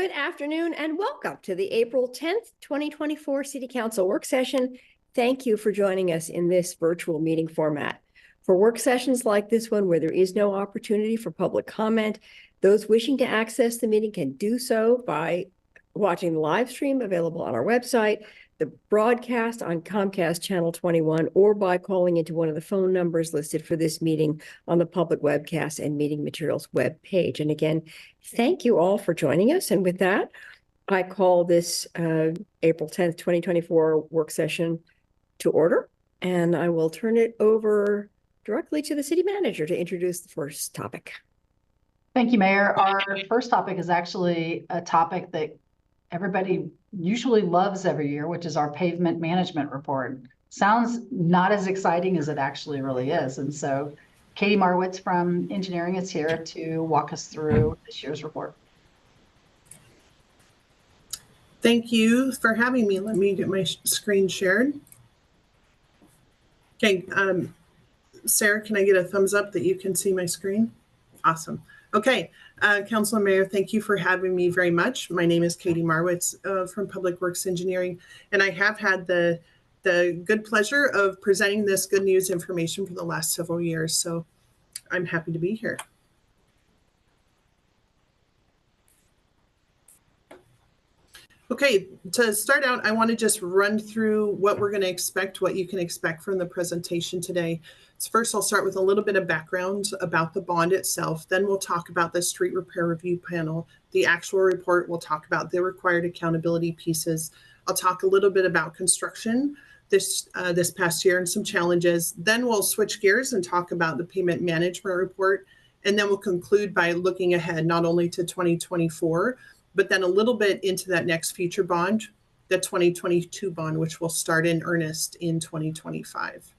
Good afternoon and welcome to the April 10th, 2024 City Council work session. Thank you for joining us in this virtual meeting format. For work sessions like this one, where there is no opportunity for public comment, those wishing to access the meeting can do so by watching the live stream available on our website, the broadcast on Comcast Channel 21, or by calling into one of the phone numbers listed for this meeting on the public webcast and meeting materials web page. And again, thank you all for joining us. And with that, I call this April 10th, 2024 work session to order. And I will turn it over directly to the city manager to introduce the first topic. Thank you, Mayor. Our first topic is actually a topic that everybody usually loves every year, which is our pavement management report. Sounds not as exciting as it actually really is. And so Katie Marwitz from engineering is here to walk us through this year's report. Thank you for having me. Let me get my screen shared. Okay, Sarah, can I get a thumbs up that you can see my screen? Awesome. Okay, Council and Mayor, thank you for having me very much. My name is Katie Marwitz from Public Works Engineering, and I have had the good pleasure of presenting this good news information for the last several years, so I'm happy to be here. Okay, to start out, I want to just run through what we're going to expect, what you can expect from the presentation today. So first, I'll start with a little bit of background about the bond itself. Then we'll talk about the street repair review panel, the actual report. We'll talk about the required accountability pieces. I'll talk a little bit about construction this past year and some challenges. Then we'll switch gears and talk about the payment management report. And then we'll conclude by looking ahead, not only to 2024, but then a little bit into that next future bond, the 2022 bond, which will start in earnest in 2025.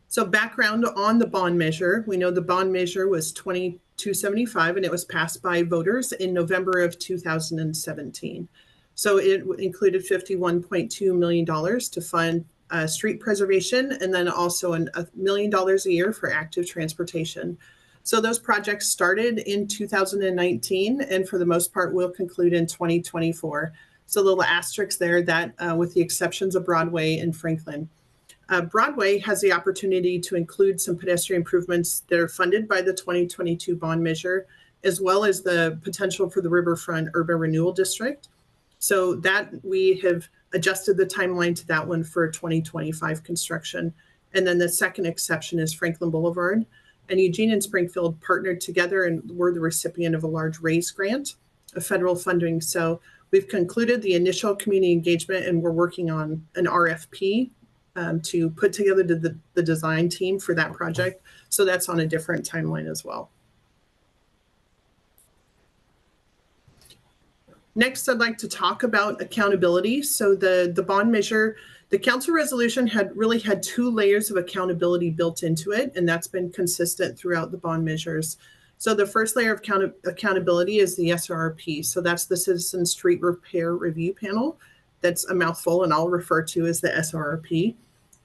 So background on the bond measure, we know the bond measure was 2275 and it was passed by voters in November of 2017. So it included $51.2 million to fund street preservation and then also $1 million a year for active transportation. So those projects started in 2019 and for the most part will conclude in 2024. So a little asterisk there that with the exceptions of Broadway and Franklin. Broadway has the opportunity to include some pedestrian improvements that are funded by the 2022 bond measure, as well as the potential for the Riverfront Urban Renewal District. So that we have adjusted the timeline to that one for 2025 construction. And then the second exception is Franklin Boulevard. And Eugene and Springfield partnered together and were the recipient of a large RAISE grant of federal funding. So we've concluded the initial community engagement and we're working on an RFP to put together the design team for that project. So that's on a different timeline as well. Next, I'd like to talk about accountability. So the bond measure, the council resolution had two layers of accountability built into it, and that's been consistent throughout the bond measures. So the first layer of accountability is the SRRP. So that's the Citizen Street Repair Review Panel. That's a mouthful, and I'll refer to as the SRRP.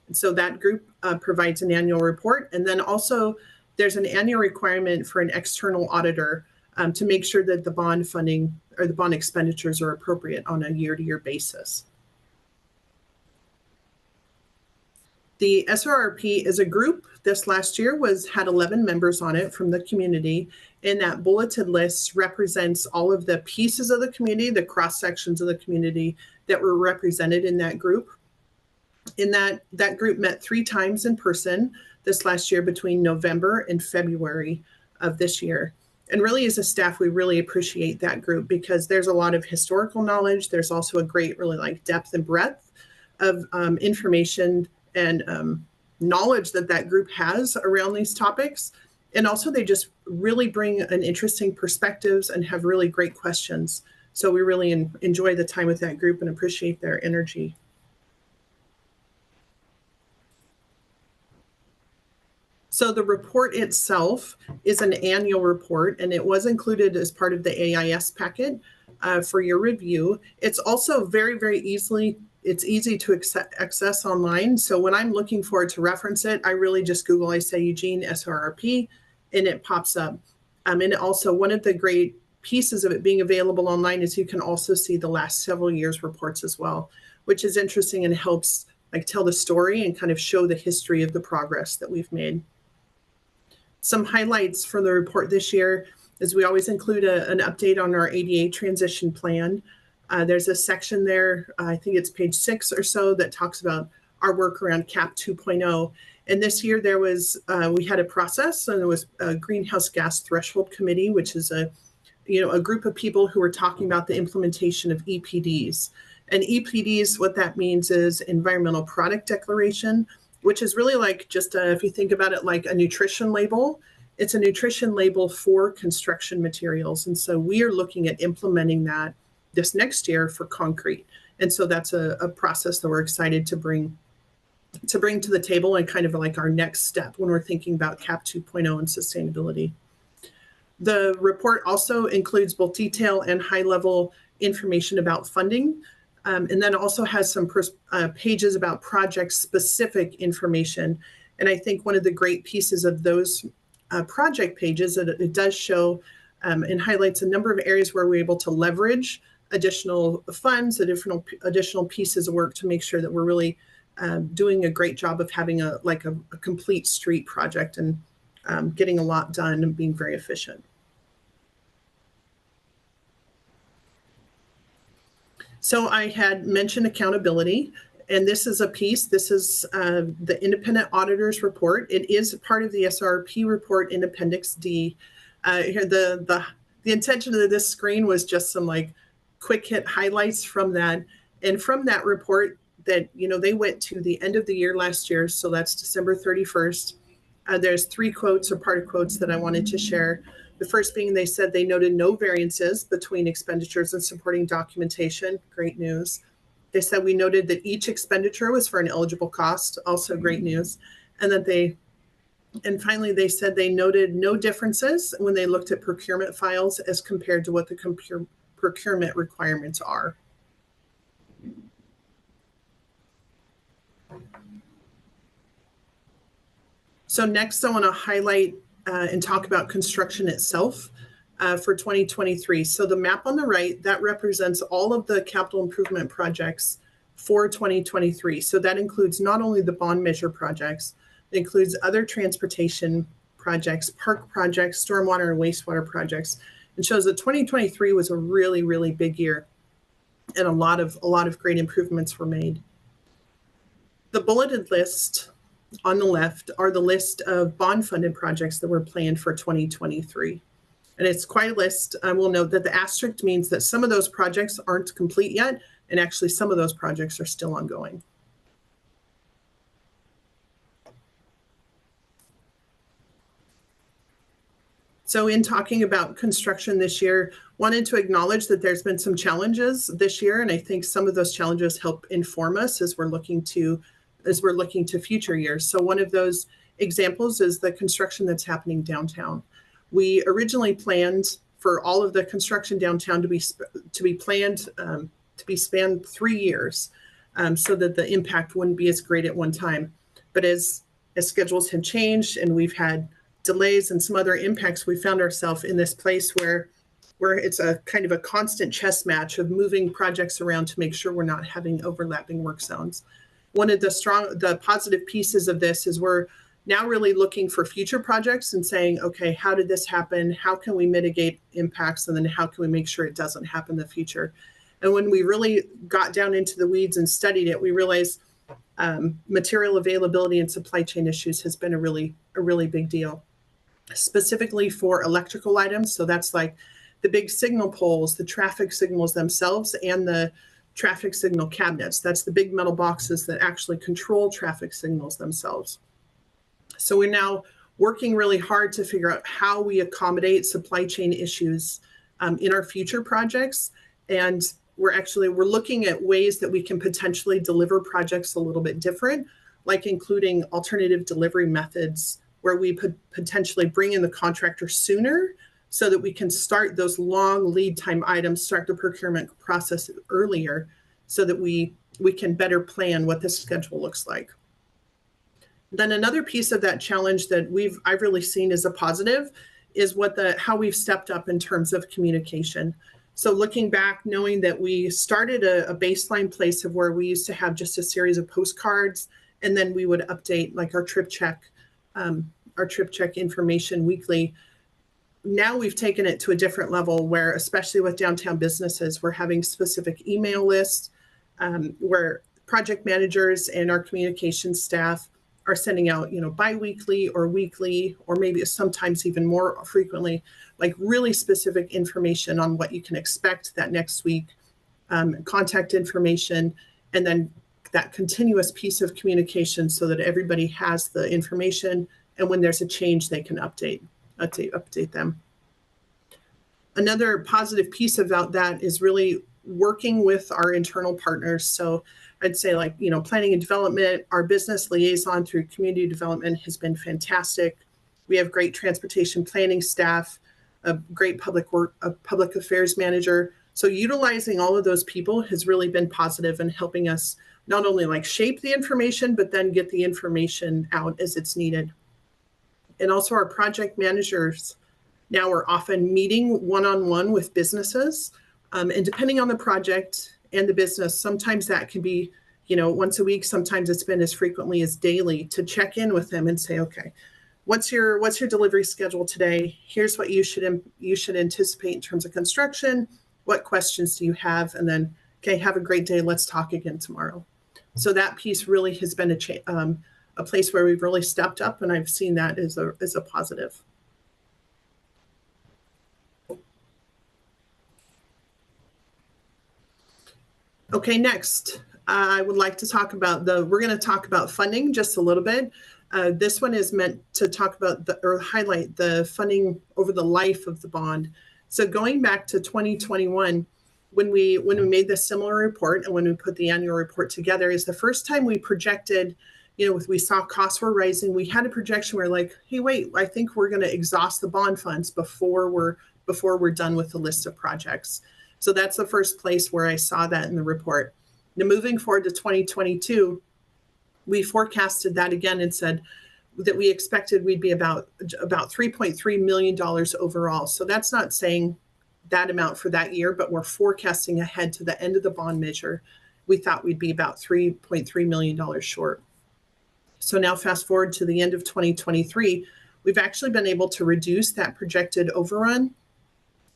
And so that group provides an annual report, and then also there's an annual requirement for an external auditor to make sure that the bond funding or the bond expenditures are appropriate on a year-to-year basis. The SRRP is a group. This last year had 11 members on it from the community, and that bulleted list represents all of the pieces of the community, the cross sections of the community that were represented in that group. In that group met 3 times in person this last year between November and February of this year. And really, as a staff, we really appreciate that group because there's a lot of historical knowledge. There's also a great, really depth and breadth of information and knowledge that group has around these topics. And also, they just really bring an interesting perspectives and have really great questions. So we really enjoy the time with that group and appreciate their energy. So the report itself is an annual report, and it was included as part of the AIS packet for your review. It's also very, very easy to access online. So when I'm looking for it to reference it, I really just Google, I say Eugene SRRP, and it pops up. And also one of the great pieces of it being available online is you can also see the last several years reports as well, which is interesting and helps like tell the story and kind of show the history of the progress that we've made. Some highlights for the report this year is we always include an update on our ADA transition plan. There's a section there, I think it's page 6 or so, that talks about our work around CAP 2.0. And this year there was, we had a process, and there was a greenhouse gas threshold committee, which is a group of people who were talking about the implementation of EPDs. And EPDs, what that means is environmental product declaration, which is really like just if you think about it like a nutrition label, it's a nutrition label for construction materials. And so we are looking at implementing that this next year for concrete. And so that's a process that we're excited to bring to the table, and kind of like our next step when we're thinking about CAP 2.0 and sustainability. The report also includes both detail and high-level information about funding, and then also has some pages about project-specific information. And I think one of the great pieces of those project pages that it does show and highlights a number of areas where we're able to leverage additional funds, additional pieces of work to make sure that we're really doing a great job of having a complete street project and getting a lot done and being very efficient. So I had mentioned accountability, and this is a piece. This is the independent auditor's report. It is part of the SRP report in Appendix D. Here, the intention of this screen was just some like quick hit highlights from that, and from that report that they went to the end of the year last year, so that's December 31st. There's 3 quotes or part of quotes that I wanted to share. The first being, they said they noted no variances between expenditures and supporting documentation. Great news. They said we noted that each expenditure was for an eligible cost. Also great news. And finally, they said they noted no differences when they looked at procurement files as compared to what the procurement requirements are. So next, I want to highlight and talk about construction itself for 2023. So the map on the right, that represents all of the capital improvement projects for 2023. So that includes not only the bond measure projects, it includes other transportation projects, park projects, stormwater and wastewater projects, and shows that 2023 was a really, really big year, and a lot of great improvements were made. The bulleted list on the left are the list of bond-funded projects that were planned for 2023. And it's quite a list. I will note that the asterisk means that some of those projects aren't complete yet, and actually some of those projects are still ongoing. So in talking about construction this year, wanted to acknowledge that there's been some challenges this year, and I think some of those challenges help inform us as we're looking to future years. So one of those examples is the construction that's happening downtown. We originally planned for all of the construction downtown to be spanned 3 years, so that the impact wouldn't be as great at one time. But as schedules have changed and we've had delays and some other impacts, we found ourselves in this place where it's a kind of a constant chess match of moving projects around to make sure we're not having overlapping work zones. One of the positive pieces of this is we're now really looking for future projects and saying, okay, how did this happen? How can we mitigate impacts? And then how can we make sure it doesn't happen in the future? And when we really got down into the weeds and studied it, we realized material availability and supply chain issues has been a really big deal, specifically for electrical items. So that's like the big signal poles, the traffic signals themselves, and the traffic signal cabinets. That's the big metal boxes that actually control traffic signals themselves. So we're now working really hard to figure out how we accommodate supply chain issues in our future projects. And we're looking at ways that we can potentially deliver projects a little bit different, like including alternative delivery methods where we could potentially bring in the contractor sooner so that we can start those long lead time items, start the procurement process earlier so that we can better plan what this schedule looks like. Then another piece of that challenge that I've really seen as a positive is how we've stepped up in terms of communication. So looking back, knowing that we started a baseline place of where we used to have just a series of postcards, and then we would update like our trip check information weekly. Now we've taken it to a different level where, especially with downtown businesses, we're having specific email lists where project managers and our communications staff are sending out, bi-weekly or weekly, or maybe sometimes even more frequently, like really specific information on what you can expect that next week, contact information, and then that continuous piece of communication so that everybody has the information, and when there's a change, they can update them. Another positive piece about that is really working with our internal partners. So I'd say planning and development, our business liaison through community development has been fantastic. We have great transportation planning staff, a great public affairs manager. So utilizing all of those people has really been positive in helping us not only shape the information, but then get the information out as it's needed. And also our project managers now are often meeting one-on-one with businesses. And depending on the project and the business, sometimes that can be, once a week, sometimes it's been as frequently as daily, to check in with them and say, okay, what's your delivery schedule today? Here's what you should anticipate in terms of construction. What questions do you have? And then, okay, have a great day. Let's talk again tomorrow. So that piece really has been a place where we've really stepped up, and I've seen that as a positive. Okay, next, I would like to talk about we're going to talk about funding just a little bit. This one is meant to talk about or highlight the funding over the life of the bond. So going back to 2021, when we made this similar report and when we put the annual report together, is the first time we projected, we saw costs were rising. We had a projection where hey, wait, I think we're going to exhaust the bond funds before we're done with the list of projects. So that's the first place where I saw that in the report. Now moving forward to 2022, we forecasted that again and said that we expected we'd be about $3.3 million overall. So that's not saying that amount for that year, but we're forecasting ahead to the end of the bond measure. We thought we'd be about $3.3 million short. So now fast forward to the end of 2023, we've actually been able to reduce that projected overrun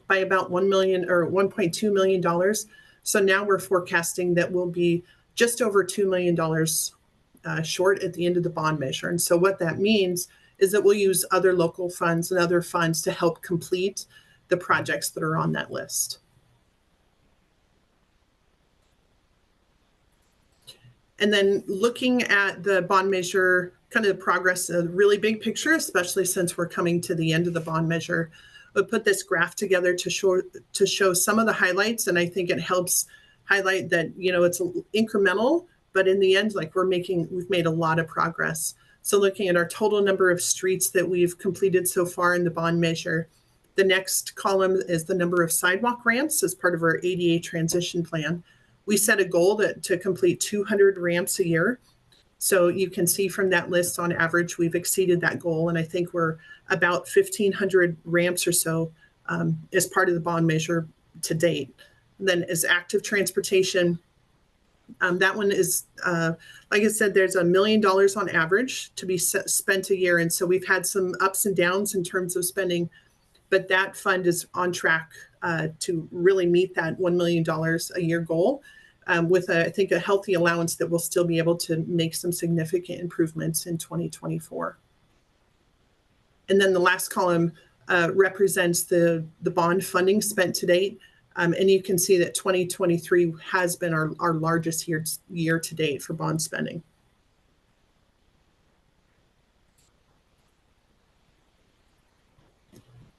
by about $1 million or $1.2 million. So now we're forecasting that we'll be just over $2 million short at the end of the bond measure. And so what that means is that we'll use other local funds and other funds to help complete the projects that are on that list. And then looking at the bond measure, kind of the progress, a really big picture, especially since we're coming to the end of the bond measure. We put this graph together to show some of the highlights, and I think it helps highlight that it's incremental, but in the end, we've made a lot of progress. So looking at our total number of streets that we've completed so far in the bond measure, the next column is the number of sidewalk ramps as part of our ADA transition plan. We set a goal to complete 200 ramps a year. So you can see from that list, on average, we've exceeded that goal. And I think we're about 1,500 ramps or so as part of the bond measure to date. And then as active transportation, that one is, like I said, there's $1 million on average to be spent a year. And so we've had some ups and downs in terms of spending, but that fund is on track to really meet that $1 million a year goal. With I think a healthy allowance that we'll still be able to make some significant improvements in 2024. And then the last column represents the bond funding spent to date. And you can see that 2023 has been our largest year to date for bond spending.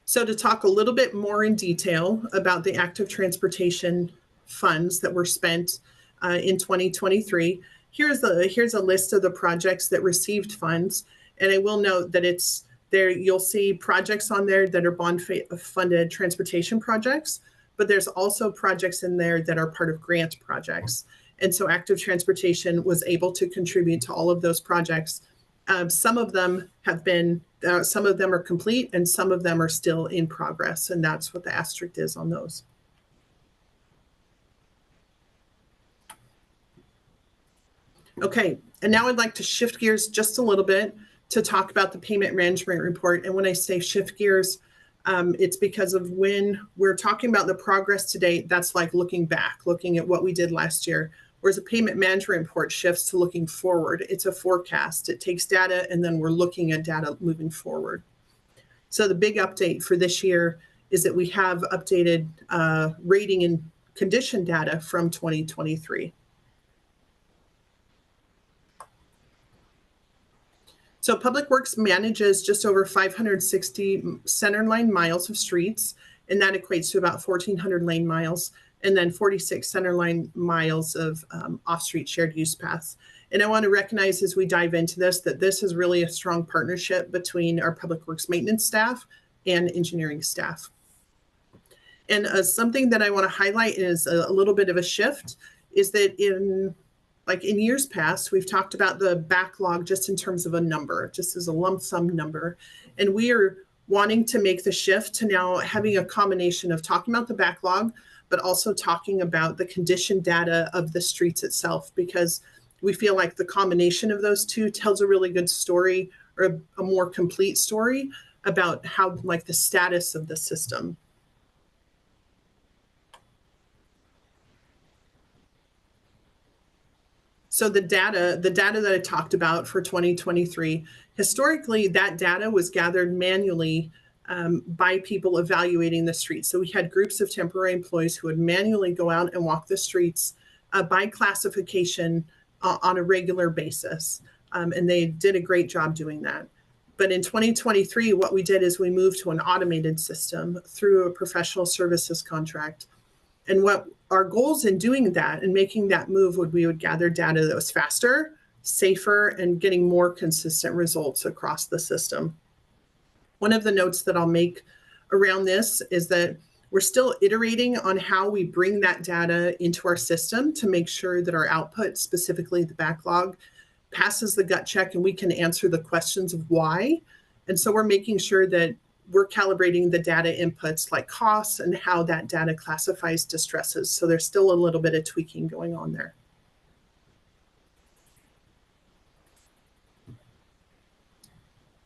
So to talk a little bit more in detail about the active transportation funds that were spent in 2023. Here's a list of the projects that received funds. And I will note that it's there. You'll see projects on there that are bond funded transportation projects, but there's also projects in there that are part of grant projects. And so active transportation was able to contribute to all of those projects. Some of them have been, some of them are complete and some of them are still in progress. And that's what the asterisk is on those. Okay, and now I'd like to shift gears just a little bit to talk about the payment management report. And when I say shift gears, it's because of when we're talking about the progress to date, that's like looking back, looking at what we did last year. Whereas a payment management report shifts to looking forward. It's a forecast. It takes data and then we're looking at data moving forward. So the big update for this year is that we have updated rating and condition data from 2023. So Public Works manages just over 560 centerline miles of streets, and that equates to about 1,400 lane miles, and then 46 centerline miles of off-street shared use paths. And I want to recognize as we dive into this, that this is really a strong partnership between our Public Works maintenance staff and engineering staff. And something that I want to highlight is a little bit of a shift, is that in years past, we've talked about the backlog just in terms of a number, just as a lump sum number. And we are wanting to make the shift to now having a combination of talking about the backlog, but also talking about the condition data of the streets itself, because we feel like the combination of those two tells a really good story, or a more complete story about how, like, the status of the system. So the data that I talked about for 2023, historically, that data was gathered manually by people evaluating the streets. So we had groups of temporary employees who would manually go out and walk the streets by classification on a regular basis. And they did a great job doing that. But in 2023, what we did is we moved to an automated system through a professional services contract. And what our goals in doing that and making that move we would gather data that was faster, safer, and getting more consistent results across the system. One of the notes that I'll make around this is that we're still iterating on how we bring that data into our system to make sure that our output, specifically the backlog, passes the gut check and we can answer the questions of why. And so we're making sure that we're calibrating the data inputs like costs and how that data classifies distresses. So there's still a little bit of tweaking going on there.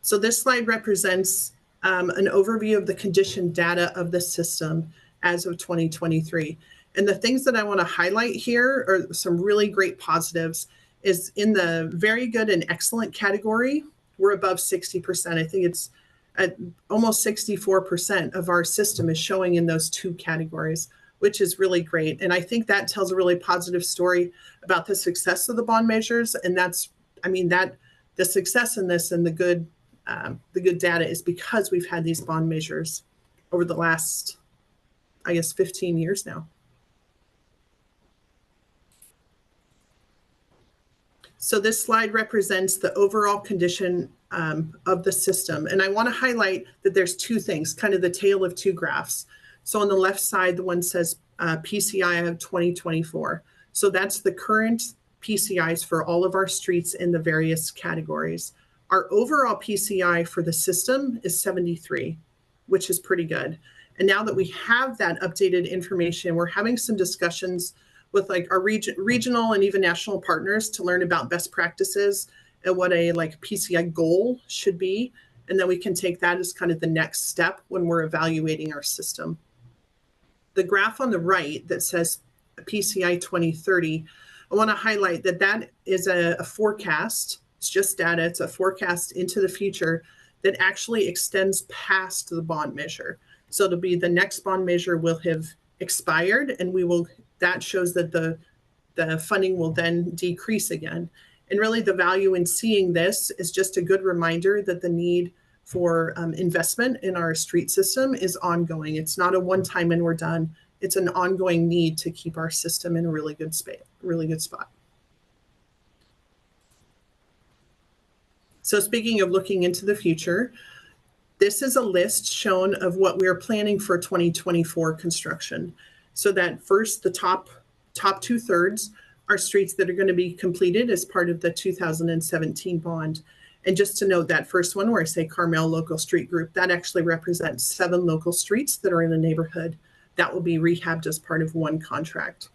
So this slide represents an overview of the condition data of the system as of 2023. And the things that I want to highlight here are some really great positives. Is in the very good and excellent category, we're above 60%. I think it's at almost 64% of our system is showing in those two categories, which is really great. And I think that tells a really positive story about the success of the bond measures. And that's, I mean, that the success in this and the good data is because we've had these bond measures over the last, I guess, 15 years now. So this slide represents the overall condition of the system. And I want to highlight that there's two things, kind of the tale of two graphs. So on the left side, the one says PCI of 2024. So that's the current PCIs for all of our streets in the various categories. Our overall PCI for the system is 73, which is pretty good. And now that we have that updated information, we're having some discussions with like our regional and even national partners to learn about best practices and what a like PCI goal should be. And then we can take that as kind of the next step when we're evaluating our system. The graph on the right that says PCI 2030, I want to highlight that that is a forecast. It's just data. It's a forecast into the future that actually extends past the bond measure. So it'll be the next bond measure will have expired, and that shows that the funding will then decrease again. And really the value in seeing this is just a good reminder that the need for investment in our street system is ongoing. It's not a one-time and we're done. It's an ongoing need to keep our system in a really good spot. So speaking of looking into the future, this is a list shown of what we are planning for 2024 construction. So that first, the top 2/3 are streets that are going to be completed as part of the 2017 bond. And just to note, that first one where I say Carmel Local Street Group, that actually represents 7 local streets that are in the neighborhood that will be rehabbed as part of one contract.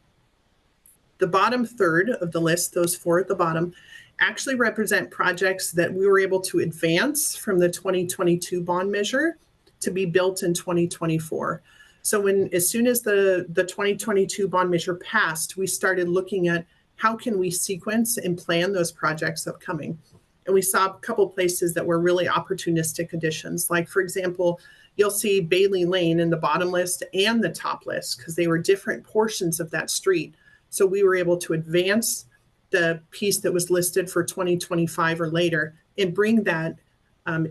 The bottom third of the list, those 4 at the bottom, actually represent projects that we were able to advance from the 2022 bond measure to be built in 2024. So as soon as the 2022 bond measure passed, we started looking at how can we sequence and plan those projects upcoming. And we saw a couple places that were really opportunistic additions. Like, for example, you'll see Bailey Lane in the bottom list and the top list because they were different portions of that street. So we were able to advance the piece that was listed for 2025 or later and bring that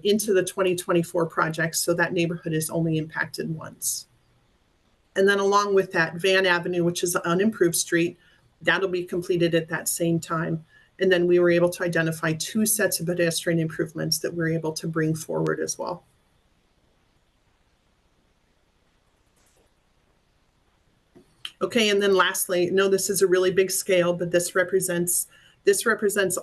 into the 2024 projects, so that neighborhood is only impacted once. And then along with that, Van Avenue, which is an unimproved street, that'll be completed at that same time. And then we were able to identify 2 sets of pedestrian improvements that we're able to bring forward as well. Okay, and then lastly, no, this is a really big scale, but this represents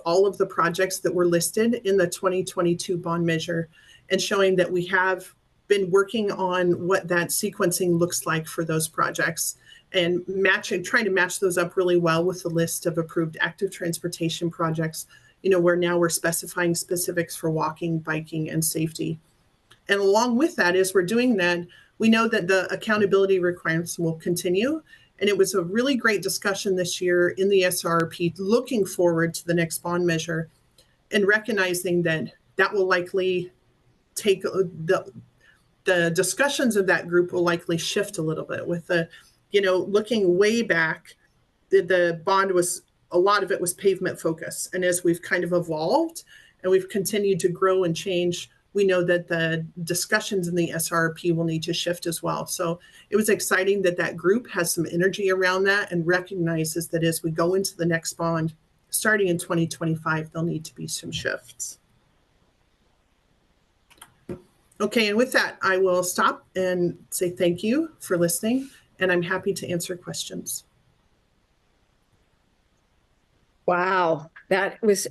all of the projects that were listed in the 2022 bond measure, and showing that we have been working on what that sequencing looks like for those projects, and trying to match those up really well with the list of approved active transportation projects, where now we're specifying specifics for walking, biking, and safety. And along with that, as we're doing that, we know that the accountability requirements will continue. And it was a really great discussion this year in the SRP, looking forward to the next bond measure and recognizing that that will likely take the discussions of that group will likely shift a little bit with the, looking way back, the bond was, a lot of it was pavement focus. And as we've kind of evolved and we've continued to grow and change, we know that the discussions in the SRP will need to shift as well. So it was exciting that that group has some energy around that and recognizes that as we go into the next bond, starting in 2025, there'll need to be some shifts. Okay, and with that, I will stop and say thank you for listening, and I'm happy to answer questions. Wow, that was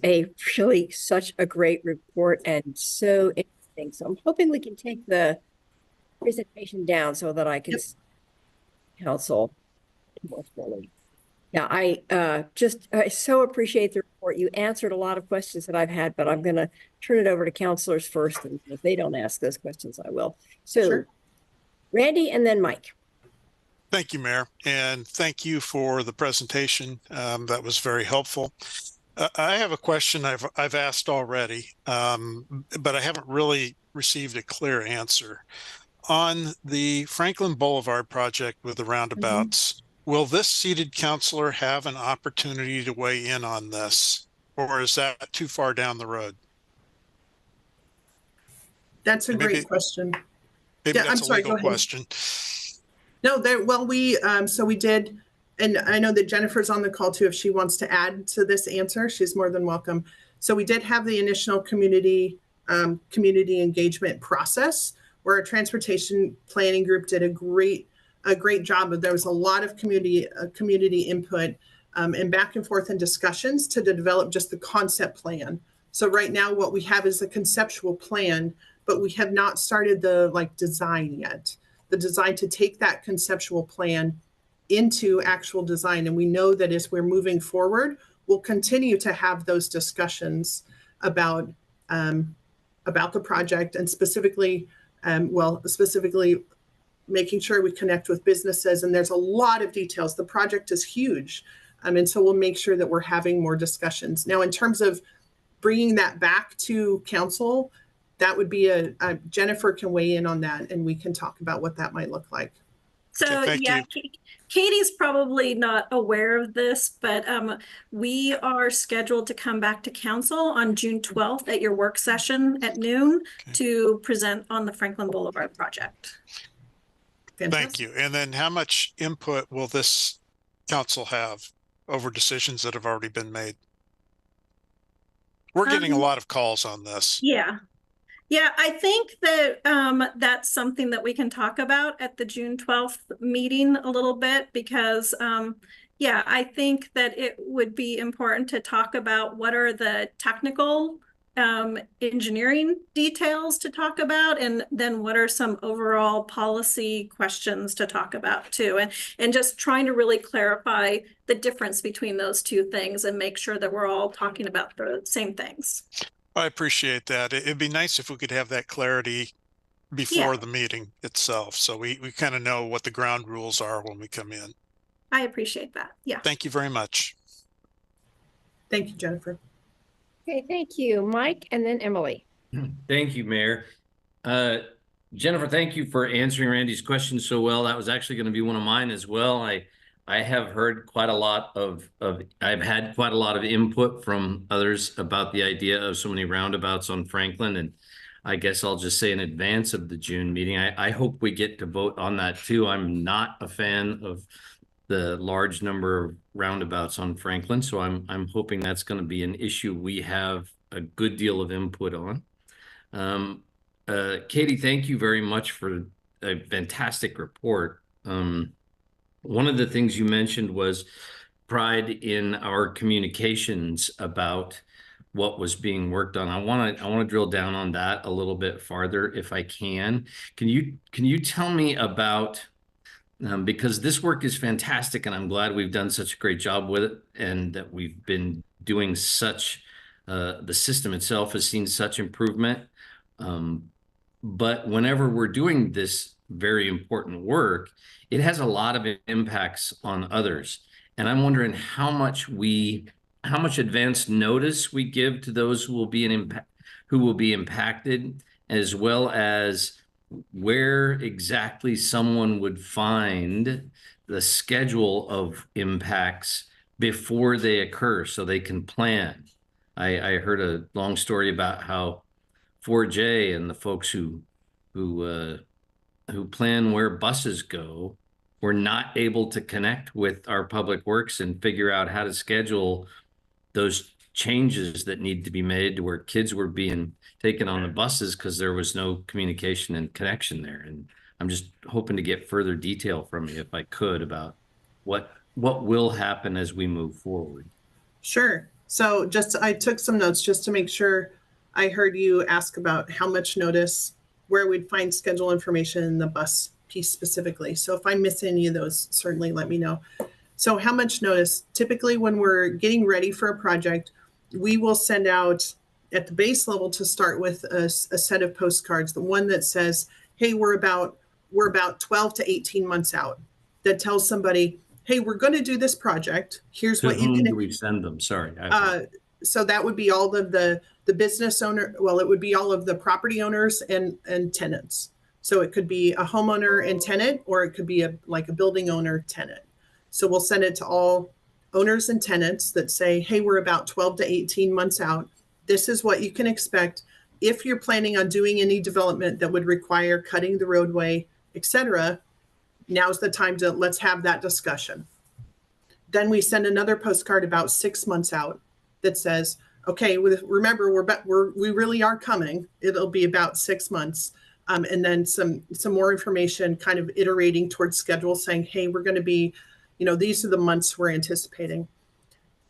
really such a great report and so interesting. So I'm hoping we can take the presentation down so that I can counsel more fully. Yeah, I so appreciate the report. You answered a lot of questions that I've had, but I'm going to turn it over to counselors first, and if they don't ask those questions, I will. So, sure. Randy and then Mike. Thank you, Mayor, and thank you for the presentation. That was very helpful. I have a question I've asked already, but I haven't really received a clear answer. On the Franklin Boulevard project with the roundabouts, will this seated counselor have an opportunity to weigh in on this, or is that too far down the road? That's a great question. Maybe that's a legal question. No, so we did, and I know that Jennifer's on the call too. If she wants to add to this answer, she's more than welcome. So we did have the initial community engagement process where our transportation planning group did a great job. But there was a lot of community input and back and forth and discussions to develop just the concept plan. So right now what we have is a conceptual plan, but we have not started the design yet. The design to take that conceptual plan into actual design. And we know that as we're moving forward, we'll continue to have those discussions about the project, and specifically making sure we connect with businesses. And there's a lot of details. The project is huge. And so we'll make sure that we're having more discussions. Now, in terms of bringing that back to council, that would be Jennifer can weigh in on that, and we can talk about what that might look like. So yeah, Katie's probably not aware of this, but we are scheduled to come back to council on June 12th at your work session at noon to present on the Franklin Boulevard project. Fantastic. Thank you. And then how much input will this council have over decisions that have already been made? We're getting a lot of calls on this. Yeah, I think that that's something that we can talk about at the June 12th meeting a little bit, because I think that it would be important to talk about what are the technical engineering details to talk about, and then what are some overall policy questions to talk about too, and just trying to really clarify the difference between those two things and make sure that we're all talking about the same things. I appreciate that. It'd be nice if we could have that clarity before the meeting itself, so we kind of know what the ground rules are when we come in. I appreciate that. Yeah. Thank you very much. Thank you, Jennifer. Okay, thank you, Mike, and then Emily. Thank you, Mayor. Jennifer, thank you for answering Randy's question so well. That was actually going to be one of mine as well. I have heard quite a lot I've had quite a lot of input from others about the idea of so many roundabouts on Franklin. And I guess I'll just say in advance of the June meeting, I hope we get to vote on that too. I'm not a fan of the large number of roundabouts on Franklin, so I'm hoping that's going to be an issue we have a good deal of input on. Katie, thank you very much for a fantastic report. One of the things you mentioned was pride in our communications about what was being worked on. I want to drill down on that a little bit farther if I can. Can you tell me about, because this work is fantastic and I'm glad we've done such a great job with it, and that we've been doing such, the system itself has seen such improvement. But whenever we're doing this very important work, it has a lot of impacts on others. And I'm wondering how much advance notice we give to those who will be impacted, as well as where exactly someone would find the schedule of impacts before they occur so they can plan. I heard a long story about how 4J and the folks who plan where buses go were not able to connect with our public works and figure out how to schedule those changes that need to be made to where kids were being taken on the buses because there was no communication and connection there. And I'm just hoping to get further detail from you, if I could, about what will happen as we move forward. Sure. So I took some notes just to make sure I heard you ask about how much notice, where we'd find schedule information in the bus piece specifically. So if I miss any of those, certainly let me know. So how much notice? Typically when we're getting ready for a project, we will send out at the base level to start with a set of postcards, the one that says, hey, we're about 12 to 18 months out. That tells somebody, hey, we're going to do this project. Here's To what you whom can do we send them? Sorry. So that would be all of the business owner. Well, it would be all of the property owners and tenants. So it could be a homeowner and tenant, or it could be like a building owner tenant. So we'll send it to all owners and tenants that say, hey, we're about 12 to 18 months out. This is what you can expect if you're planning on doing any development that would require cutting the roadway, etc. Now's the time to let's have that discussion. Then we send another postcard about 6 months out that says, okay, remember we really are coming. It'll be about 6 months. And then some more information kind of iterating towards schedule, saying, hey, we're going to be, these are the months we're anticipating.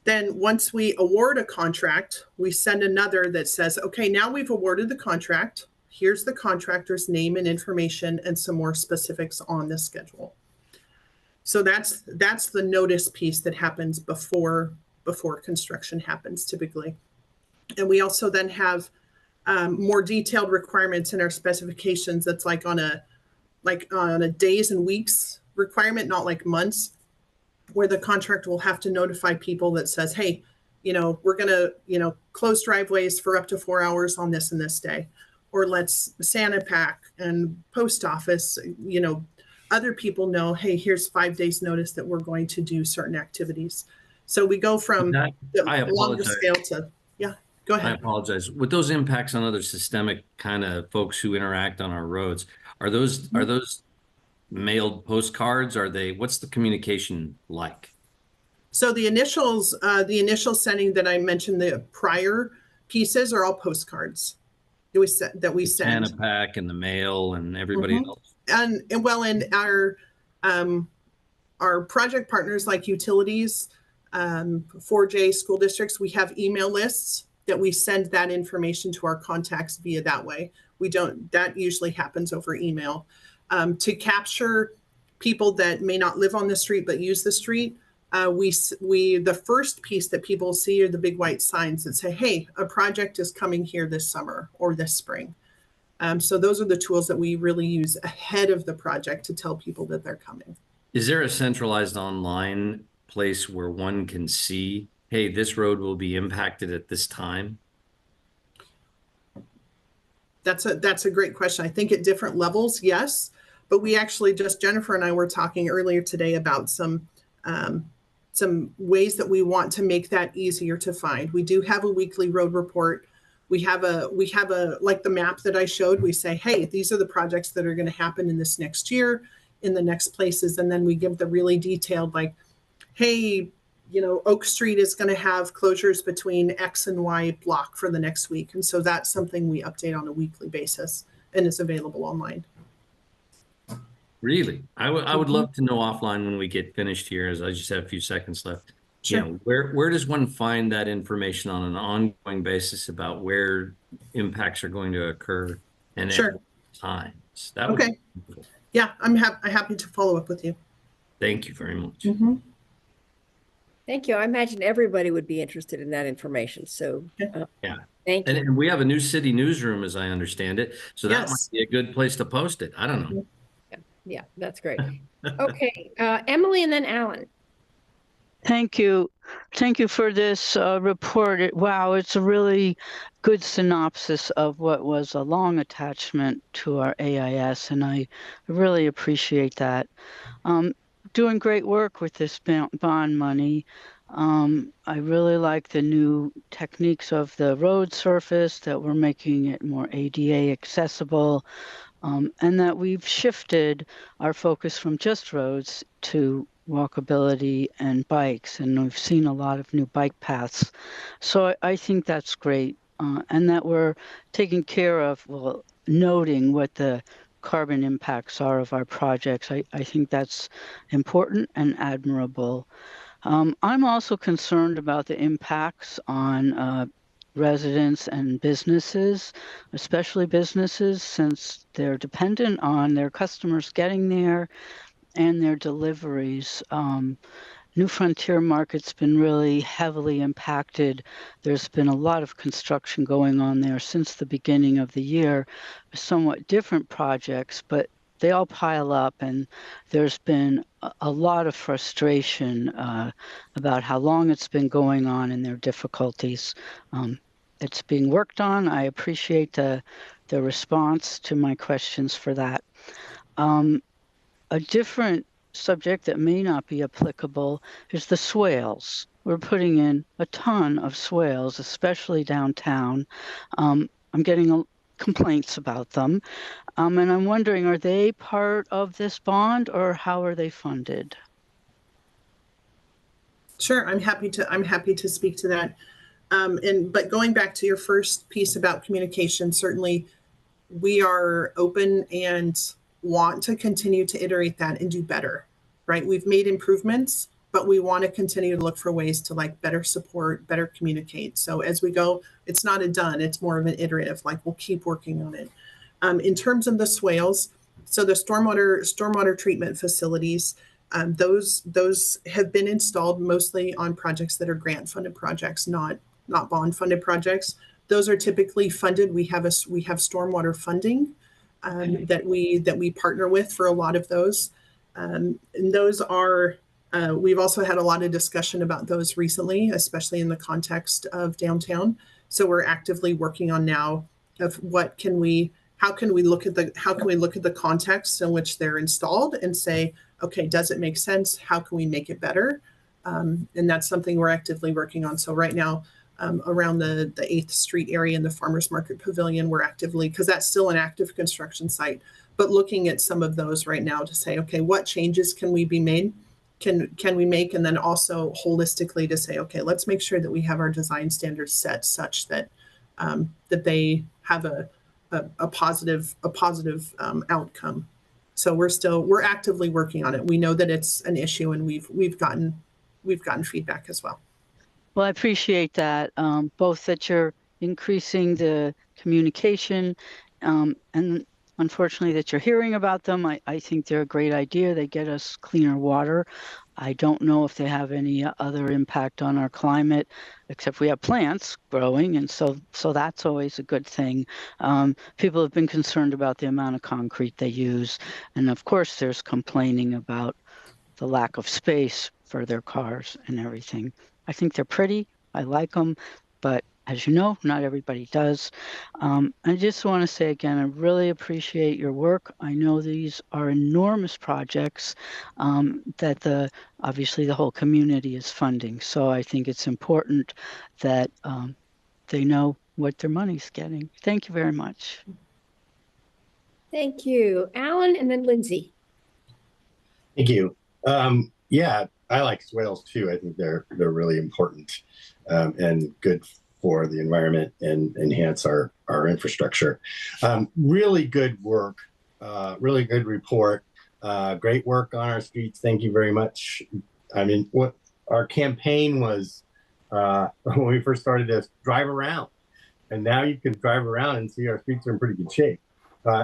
Then once we award a contract, we send another that says, okay, now we've awarded the contract. Here's the contractor's name and information and some more specifics on the schedule. So that's the notice piece that happens before construction happens typically. And we also then have more detailed requirements in our specifications. That's like on a days and weeks requirement, not like months, where the contractor will have to notify people that says, hey, we're going to, close driveways for up to 4 hours on this and this day, or let's Santa pack and post office, other people know, hey, here's 5 days notice that we're going to do certain activities. So we go from the longer scale to, go ahead. I apologize. With those impacts on other systemic kind of folks who interact on our roads, are those mailed postcards? What's the communication like? So the initial sending that I mentioned, the prior pieces are all postcards that we send. Santa pack and the mail and everybody else. And well, in our project partners like utilities, 4J school districts, we have email lists that we send that information to our contacts via that way. We don't, that usually happens over email. To capture people that may not live on the street but use the street, the first piece that people see are the big white signs that say, hey, a project is coming here this summer or this spring. So those are the tools that we really use ahead of the project to tell people that they're coming. Is there a centralized online place where one can see, hey, this road will be impacted at this time? That's a great question. I think at different levels, yes. But we actually Jennifer and I were talking earlier today about some ways that we want to make that easier to find. We do have a weekly road report. We have like the map that I showed. We say, hey, these are the projects that are going to happen in this next year, in the next places. And then we give the really detailed, like, hey, Oak Street is going to have closures between X and Y block for the next week. And so that's something we update on a weekly basis and is available online. Really? I would love to know offline when we get finished here, as I just have a few seconds left. Sure. Where does one find that information on an ongoing basis about where impacts are going to occur and Sure. at times? That would Okay. be wonderful. Yeah, I'm happy to follow up with you. Thank you very much. Mm-hmm. Thank you. I imagine everybody would be interested in that information. So, Yeah. thank you. And we have a new city newsroom, as I understand it. So that Yes. might be a good place to post it. I don't know. Yeah, that's great. Okay, Emily and then Alan. Thank you. Thank you for this report. Wow, it's a really good synopsis of what was a long attachment to our AIS, and I really appreciate that. Doing great work with this bond money. I really like the new techniques of the road surface, that we're making it more ADA accessible, and that we've shifted our focus from just roads to walkability and bikes, and we've seen a lot of new bike paths. So I think that's great, and that we're taking care of, well, noting what the carbon impacts are of our projects. I think that's important and admirable. I'm also concerned about the impacts on residents and businesses, especially businesses, since they're dependent on their customers getting there and their deliveries. New Frontier Market's been really heavily impacted. There's been a lot of construction going on there since the beginning of the year, somewhat different projects, but they all pile up, and there's been a lot of frustration about how long it's been going on and their difficulties. It's being worked on. I appreciate the response to my questions for that. A different subject that may not be applicable is the swales. We're putting in a ton of swales, especially downtown. I'm getting complaints about them. And I'm wondering, are they part of this bond, or how are they funded? Sure, I'm happy to speak to that. But going back to your first piece about communication, certainly we are open and want to continue to iterate that and do better, right? We've made improvements, but we want to continue to look for ways to better support, better communicate. So as we go, it's not a done, it's more of an iterative, we'll keep working on it. In terms of the swales, so the stormwater treatment facilities, those have been installed mostly on projects that are grant funded projects, not bond funded projects. Those are typically funded. We have stormwater funding that we partner with for a lot of those. And those are, we've also had a lot of discussion about those recently, especially in the context of downtown. So we're actively working on now of how can we look at the context in which they're installed and say, okay, does it make sense? How can we make it better? And that's something we're actively working on. So right now, around the 8th Street area in the Farmers Market Pavilion, we're actively, because that's still an active construction site, but looking at some of those right now to say, okay, what changes can we make? And then also holistically to say, okay, let's make sure that we have our design standards set such that that they have a positive outcome. So we're actively working on it. We know that it's an issue, and we've gotten feedback as well. Well, I appreciate that, both that you're increasing the communication, and unfortunately that you're hearing about them. I think they're a great idea. They get us cleaner water. I don't know if they have any other impact on our climate, except we have plants growing, and so that's always a good thing. People have been concerned about the amount of concrete they use, and of course there's complaining about the lack of space for their cars and everything. I think they're pretty. I like them, but as you know, not everybody does. I just want to say again, I really appreciate your work. I know these are enormous projects that obviously the whole community is funding. So I think it's important that they know what their money's getting. Thank you very much. Thank you, Alan, and then Lindsay. Thank you. Yeah, I like swales too. I think they're really important and good for the environment and enhance our infrastructure. Really good work, really good report. Great work on our streets. Thank you very much. I mean, what our campaign was when we first started this, drive around. And now you can drive around and see our streets are in pretty good shape.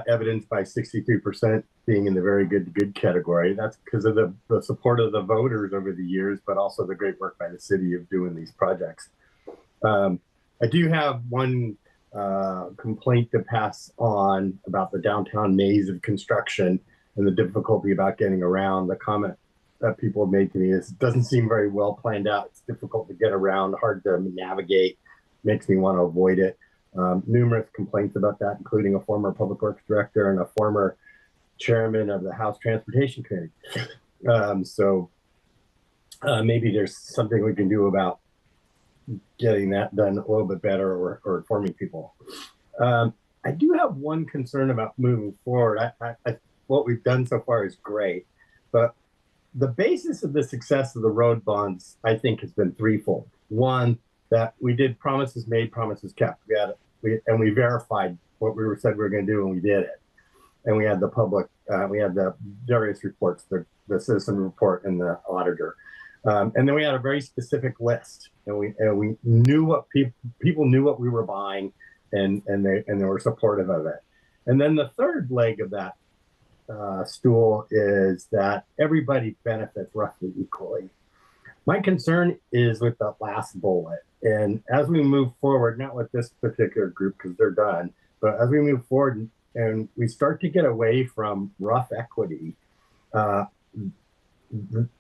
Evidenced by 63% being in the very good to good category. That's because of the support of the voters over the years, but also the great work by the city of doing these projects. I do have one complaint to pass on about the downtown maze of construction and the difficulty about getting around. The comment that people have made to me is it doesn't seem very well planned out. It's difficult to get around, hard to navigate, makes me want to avoid it. Numerous complaints about that, including a former public works director and a former chairman of the House Transportation Committee. Maybe there's something we can do about getting that done a little bit better or informing people. I do have one concern about moving forward. What we've done so far is great, but the basis of the success of the road bonds, I think, has been threefold. One, that we did promises made, promises kept. We verified what we said we were going to do, and we did it. And we had the public, we had the various reports, the citizen report and the auditor. And then we had a very specific list, and we knew what people knew what we were buying, and they were supportive of it. And then the third leg of that stool is that everybody benefits roughly equally. My concern is with the last bullet. And as we move forward, not with this particular group because they're done, but as we move forward and we start to get away from rough equity, the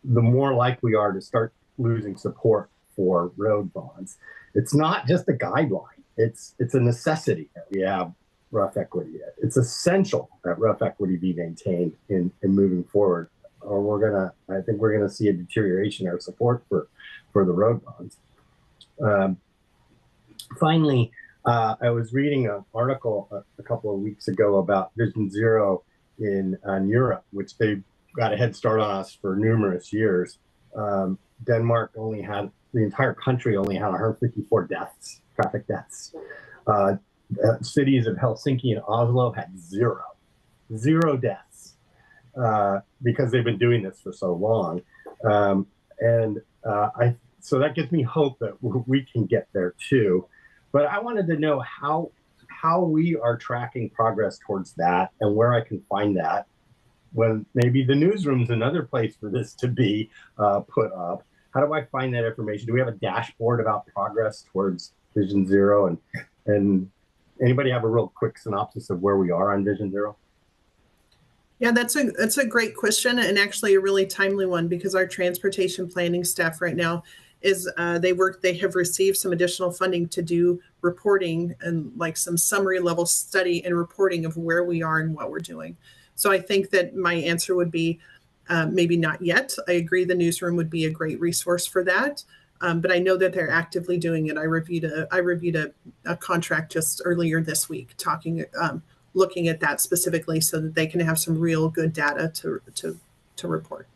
more likely we are to start losing support for road bonds. It's not just a guideline. It's a necessity that we have rough equity. It's essential that rough equity be maintained in moving forward, or I think we're gonna see a deterioration in our support for the road bonds. Finally, I was reading an article a couple of weeks ago about Vision Zero in Europe, which they got a head start on us for numerous years. Denmark the entire country only had 154 traffic deaths. Cities of Helsinki and Oslo had zero deaths because they've been doing this for so long. So that gives me hope that we can get there too. But I wanted to know how we are tracking progress towards that and where I can find that when maybe the newsroom's another place for this to be put up. How do I find that information? Do we have a dashboard about progress towards Vision Zero? And anybody have a real quick synopsis of where we are on Vision Zero? Yeah, that's a great question, and actually a really timely one, because our transportation planning staff right now is they have received some additional funding to do reporting and like some summary level study and reporting of where we are and what we're doing. So I think that my answer would be maybe not yet. I agree the newsroom would be a great resource for that. But I know that they're actively doing it. I reviewed a contract just earlier this week, looking at that specifically so that they can have some real good data to report.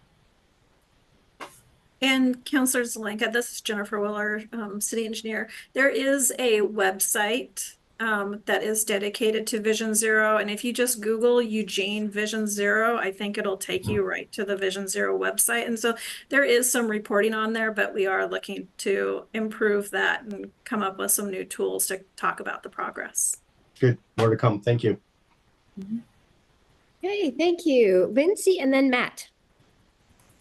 And Councilor Zelenka, this is Jennifer Willer, city engineer. There is a website that is dedicated to Vision Zero. And if you just Google Eugene Vision Zero, I think it'll take you right to the Vision Zero website. And so there is some reporting on there, but we are looking to improve that and come up with some new tools to talk about the progress. Good. More to come. Thank you. Okay, thank you. Lindsay and then Matt.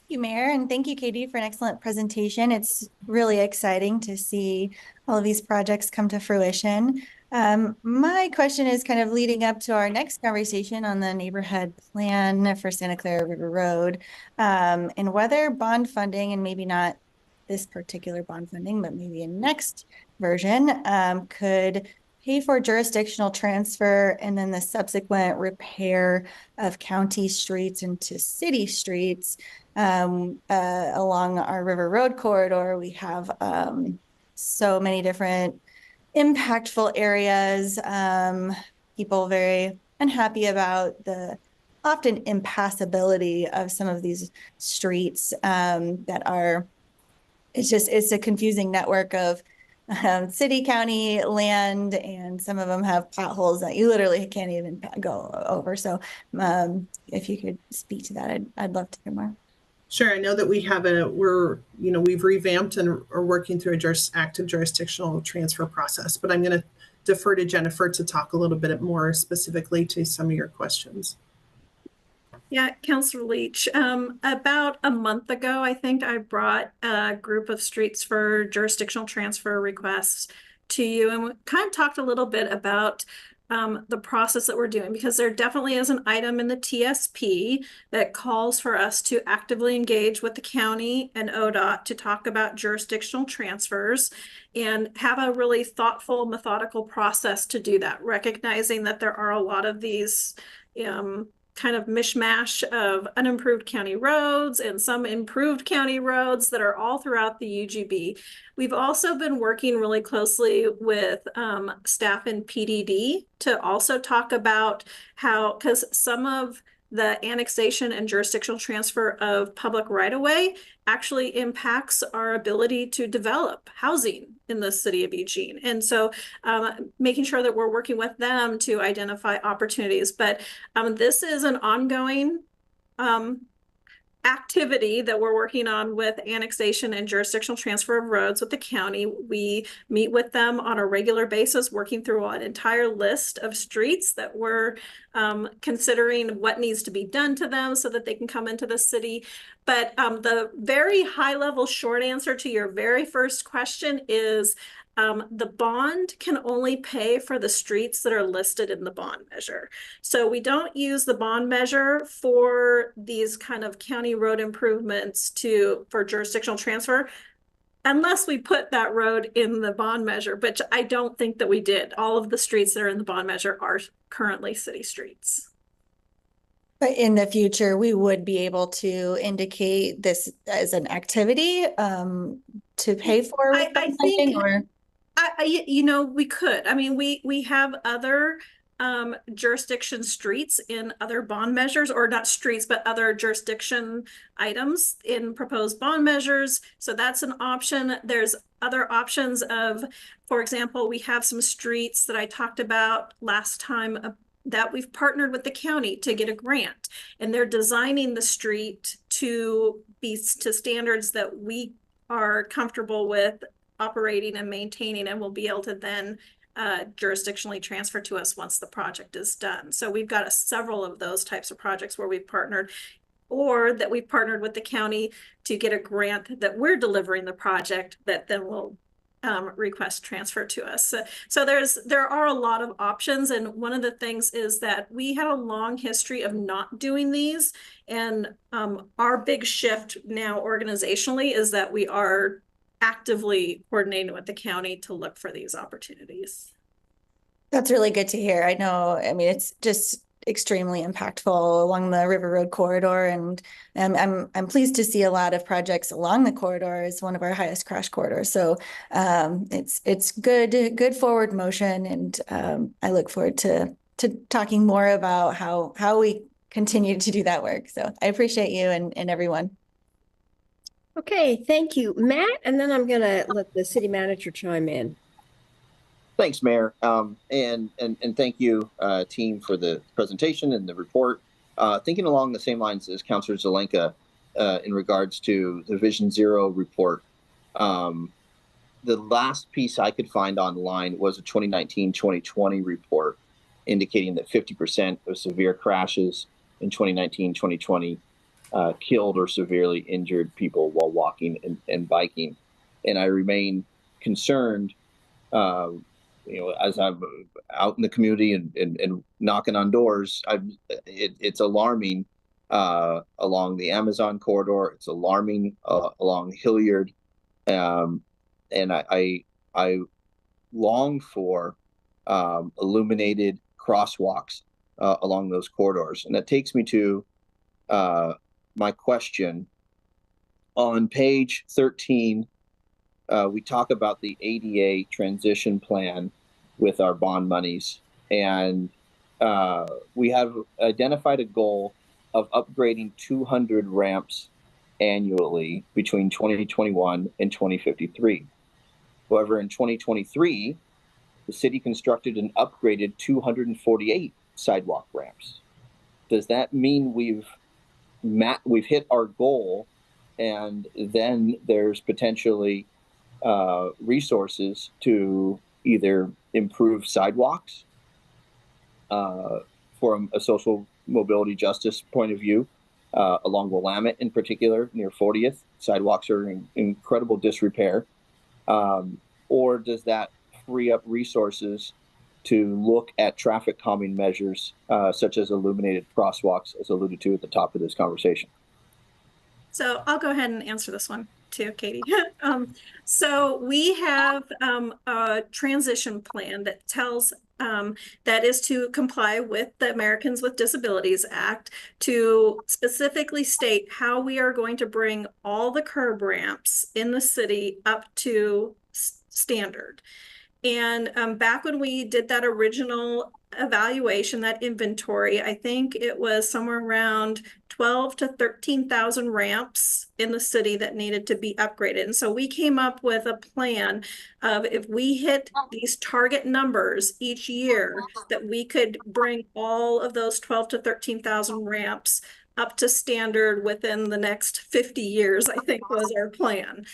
Thank you, Mayor, and thank you, Katie, for an excellent presentation. It's really exciting to see all of these projects come to fruition. My question is kind of leading up to our next conversation on the neighborhood plan for Santa Clara River Road, and whether bond funding, and maybe not this particular bond funding, but maybe a next version, could pay for jurisdictional transfer and then the subsequent repair of county streets into city streets. Along our River Road corridor, we have so many different impactful areas, people very unhappy about the often impassability of some of these streets that are, it's a confusing network of city, county, land, and some of them have potholes that you literally can't even go over. So if you could speak to that, I'd love to hear more. Sure. I know that we have we've revamped and are working through a active jurisdictional transfer process, but I'm going to defer to Jennifer to talk a little bit more specifically to some of your questions. Yeah, Councilor Leach, about a month ago, I think I brought a group of streets for jurisdictional transfer requests to you, and we kind of talked a little bit about the process that we're doing, because there definitely is an item in the TSP that calls for us to actively engage with the county and ODOT to talk about jurisdictional transfers and have a really thoughtful, methodical process to do that, recognizing that there are a lot of these kind of mishmash of unimproved county roads and some improved county roads that are all throughout the UGB. We've also been working really closely with staff in PDD to also talk about how, because some of the annexation and jurisdictional transfer of public right-of-way actually impacts our ability to develop housing in the city of Eugene. And so making sure that we're working with them to identify opportunities. But this is an ongoing activity that we're working on with annexation and jurisdictional transfer of roads with the county. We meet with them on a regular basis, working through an entire list of streets that we're considering what needs to be done to them so that they can come into the city. But the very high level short answer to your very first question is the bond can only pay for the streets that are listed in the bond measure. So we don't use the bond measure for these kind of county road improvements for jurisdictional transfer, unless we put that road in the bond measure, but I don't think that we did. All of the streets that are in the bond measure are currently city streets. But in the future, we would be able to indicate this as an activity to pay for. I think, or we could. I mean, we have other jurisdiction streets in other bond measures, or not streets, but other jurisdiction items in proposed bond measures. So that's an option. There's other options of, for example, we have some streets that I talked about last time that we've partnered with the county to get a grant, and they're designing the street to be to standards that we are comfortable with operating and maintaining, and will be able to then jurisdictionally transfer to us once the project is done. So we've got several of those types of projects where we've partnered, or that we've partnered with the county to get a grant that we're delivering the project that then will request transfer to us. So there are a lot of options, and one of the things is that we had a long history of not doing these, and our big shift now organizationally is that we are actively coordinating with the county to look for these opportunities. That's really good to hear. I know, I mean, it's just extremely impactful along the River Road corridor, and I'm pleased to see a lot of projects along the corridor. It's one of our highest crash corridors, so it's good forward motion, and I look forward to talking more about how we continue to do that work. So I appreciate you and everyone. Okay, thank you, Matt. And then I'm going to let the city manager chime in. Thanks, Mayor. And thank you, team, for the presentation and the report. Thinking along the same lines as Councilor Zelenka in regards to the Vision Zero report, the last piece I could find online was a 2019-2020 report indicating that 50% of severe crashes in 2019-2020 killed or severely injured people while walking and biking. And I remain concerned, as I'm out in the community and knocking on doors, it's alarming along the Amazon corridor. It's alarming along Hilliard. And I long for illuminated crosswalks along those corridors. And that takes me to my question. On page 13, we talk about the ADA transition plan with our bond monies. And we have identified a goal of upgrading 200 ramps annually between 2021 and 2053. However, in 2023, the city constructed and upgraded 248 sidewalk ramps. Does that mean we've hit our goal, and then there's potentially resources to either improve sidewalks from a social mobility justice point of view, along Willamette in particular, near 40th, sidewalks are in incredible disrepair, or does that free up resources to look at traffic calming measures, such as illuminated crosswalks, as alluded to at the top of this conversation? So I'll go ahead and answer this one too, Katie. So we have a transition plan that tells that is to comply with the Americans with Disabilities Act, to specifically state how we are going to bring all the curb ramps in the city up to standard. And back when we did that original evaluation, that inventory, I think it was somewhere around 12 to 13,000 ramps in the city that needed to be upgraded. And so we came up with a plan of, if we hit these target numbers each year, that we could bring all of those 12 to 13,000 ramps up to standard within the next 50 years, I think was our plan.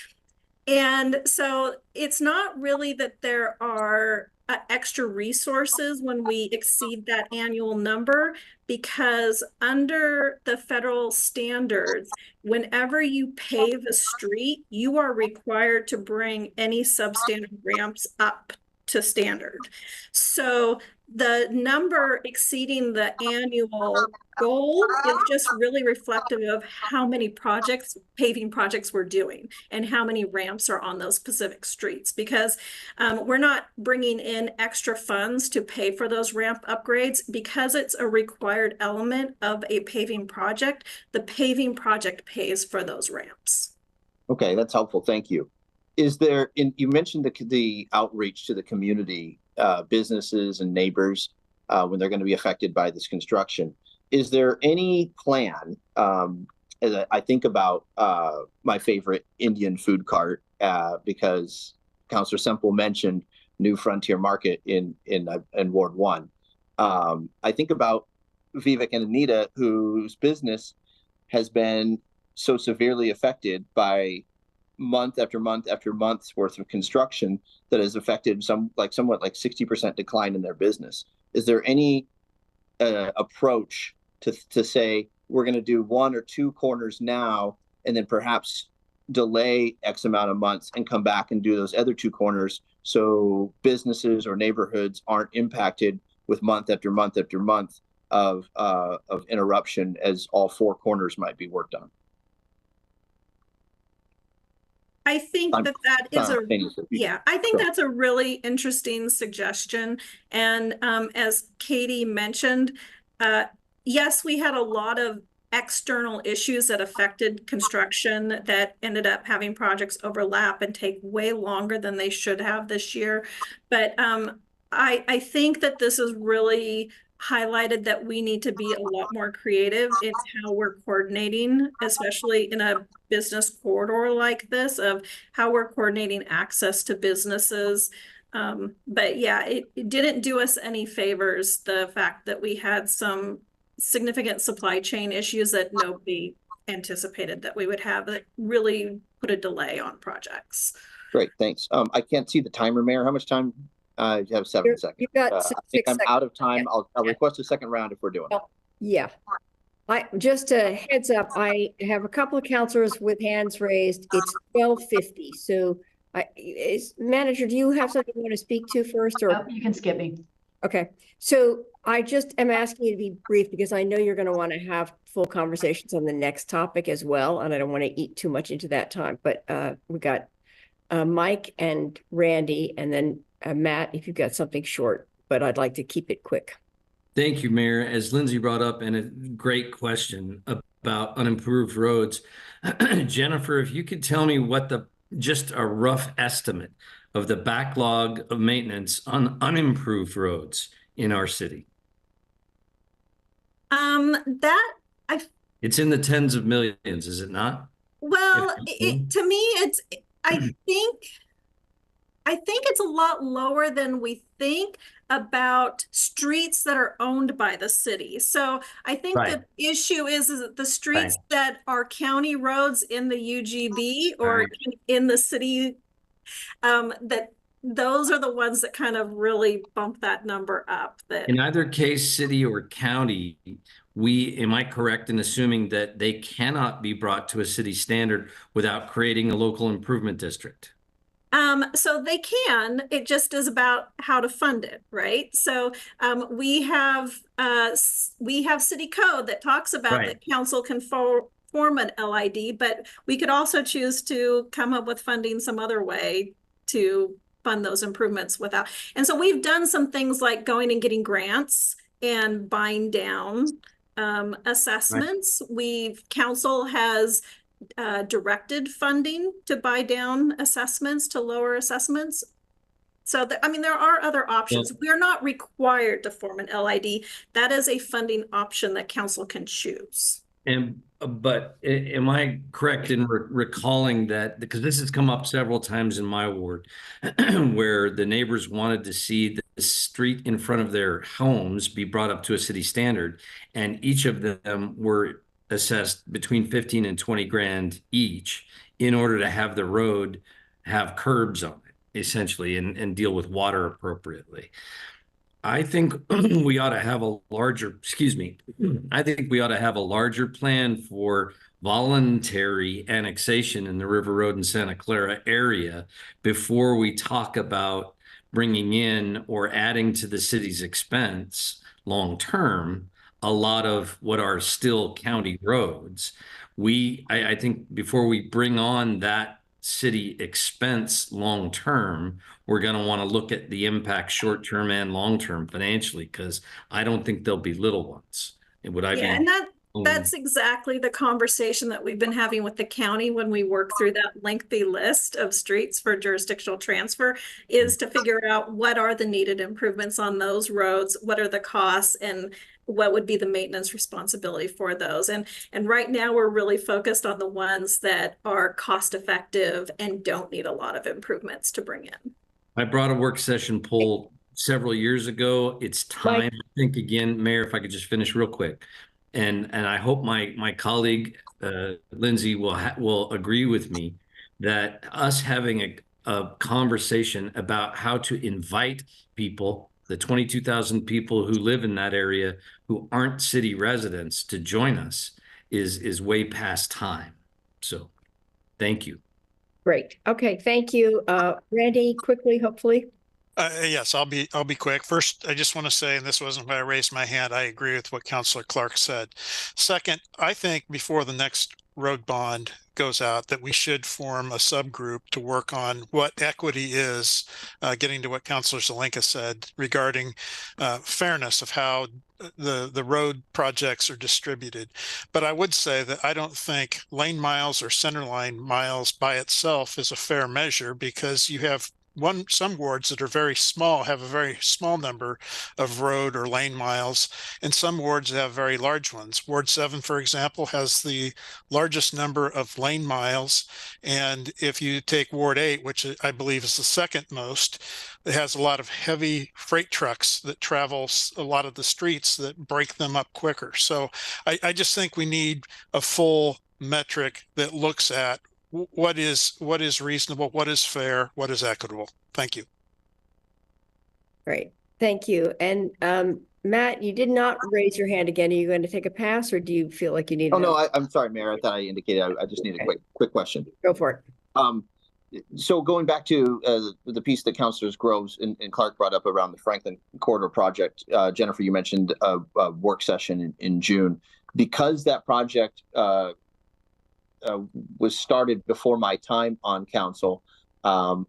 And so it's not really that there are extra resources when we exceed that annual number, because under the federal standards, whenever you pave a street, you are required to bring any substandard ramps up to standard. So the number exceeding the annual goal is just really reflective of how many paving projects we're doing and how many ramps are on those specific streets, because we're not bringing in extra funds to pay for those ramp upgrades. Because it's a required element of a paving project, the paving project pays for those ramps. Okay, that's helpful. Thank you. Is there, you mentioned the outreach to the community, businesses and neighbors when they're going to be affected by this construction. Is there any plan, as I think about my favorite Indian food cart, because Councilor Semple mentioned New Frontier Market in Ward 1. I think about Vivek and Anita, whose business has been so severely affected by month after month after month's worth of construction that has affected somewhat like 60% decline in their business. Is there any approach to say, we're going to do 1 or 2 corners now, and then perhaps delay X amount of months and come back and do those other 2 corners, so businesses or neighborhoods aren't impacted with month after month after month of interruption as all 4 corners might be worked on? I think that is I think that's a really interesting suggestion. And as Katie mentioned, yes, we had a lot of external issues that affected construction that ended up having projects overlap and take way longer than they should have this year. But I think that this is really highlighted that we need to be a lot more creative in how we're coordinating, especially in a business corridor like this, of how we're coordinating access to businesses But yeah, it didn't do us any favors, the fact that we had some significant supply chain issues that nobody anticipated that we would have, that really put a delay on projects. Great, thanks. I can't see the timer, Mayor. How much time? You have 7 seconds. You've got I six think I'm seconds. out of time. Yeah. I'll request a second round if we're doing it. Yeah. Just a heads up, I have a couple of counselors with hands raised. It's 12:50. So manager, do you have something you want to speak to first, or? You can skip me. Okay, so I just am asking you to be brief because I know you're going to want to have full conversations on the next topic as well, and I don't want to eat too much into that time. But we got Mike and Randy, and then Matt, if you've got something short, but I'd like to keep it quick. Thank you, Mayor. As Lindsay brought up, and a great question about unimproved roads. Jennifer, if you could tell me what just a rough estimate of the backlog of maintenance on unimproved roads in our city. It's in the tens of millions, is it not? Well, to me, I think it's a lot lower than we think about streets that are owned by the city. So I think the issue is that the streets that are county roads in the UGB or in the city, that those are the ones that kind of really bump that number up. That in either case, city or county, am I correct in assuming that they cannot be brought to a city standard without creating a local improvement district? So they can, it just is about how to fund it, right? So we have city code that talks about that council can form an LID, but we could also choose to come up with funding some other way to fund those improvements without. And so we've done some things like going and getting grants and buying down assessments. Council has directed funding to buy down assessments, to lower assessments. So I mean, there are other options. We are not required to form an LID. That is a funding option that council can choose. But am I correct in recalling that, because this has come up several times in my ward, where the neighbors wanted to see the street in front of their homes be brought up to a city standard, and each of them were assessed between 15 and 20 grand each in order to have the road have curbs on it, essentially, and deal with water appropriately. I think we ought to have a larger, I think we ought to have a larger plan for voluntary annexation in the River Road and Santa Clara area before we talk about bringing in or adding to the city's expense long-term a lot of what are still county roads. I think before we bring on that city expense long-term, we're going to want to look at the impact short-term and long-term financially, because I don't think there'll be little ones. And that's exactly the conversation that we've been having with the county when we work through that lengthy list of streets for jurisdictional transfer, is to figure out what are the needed improvements on those roads, what are the costs, and what would be the maintenance responsibility for those. And right now we're really focused on the ones that are cost effective and don't need a lot of improvements to bring in. I brought a work session poll several years ago. It's time, I think, again, Mayor, if I could just finish real quick. And I hope my colleague, Lindsay, will agree with me that us having a conversation about how to invite people, the 22,000 people who live in that area who aren't city residents, to join us is way past time. So thank you. Great. Okay. Thank you. Randy, quickly, hopefully. Yes, I'll be quick. First, I just want to say, and this wasn't why I raised my hand, I agree with what Councilor Clark said. Second, I think before the next road bond goes out, that we should form a subgroup to work on what equity is, getting to what Councilor Zelenka said regarding fairness of how the road projects are distributed. But I would say that I don't think lane miles or center line miles by itself is a fair measure, because you have some wards that are very small have a very small number of road or lane miles, and some wards have very large ones. Ward 7, for example, has the largest number of lane miles, and if you take Ward 8, which I believe is the second most, it has a lot of heavy freight trucks that travel a lot of the streets that break them up quicker. So I just think we need a full metric that looks at what is reasonable, what is fair, what is equitable. Thank you. Great. Thank you. And Matt, you did not raise your hand again. Are you going to take a pass, or do you feel like you need? Oh, no, I'm sorry, Mayor. I thought I indicated. I just need a quick question. Go for it. So going back to the piece that Councilors Groves and Clark brought up around the Franklin Corridor project, Jennifer, you mentioned a work session in June. Because that project was started before my time on council, I'm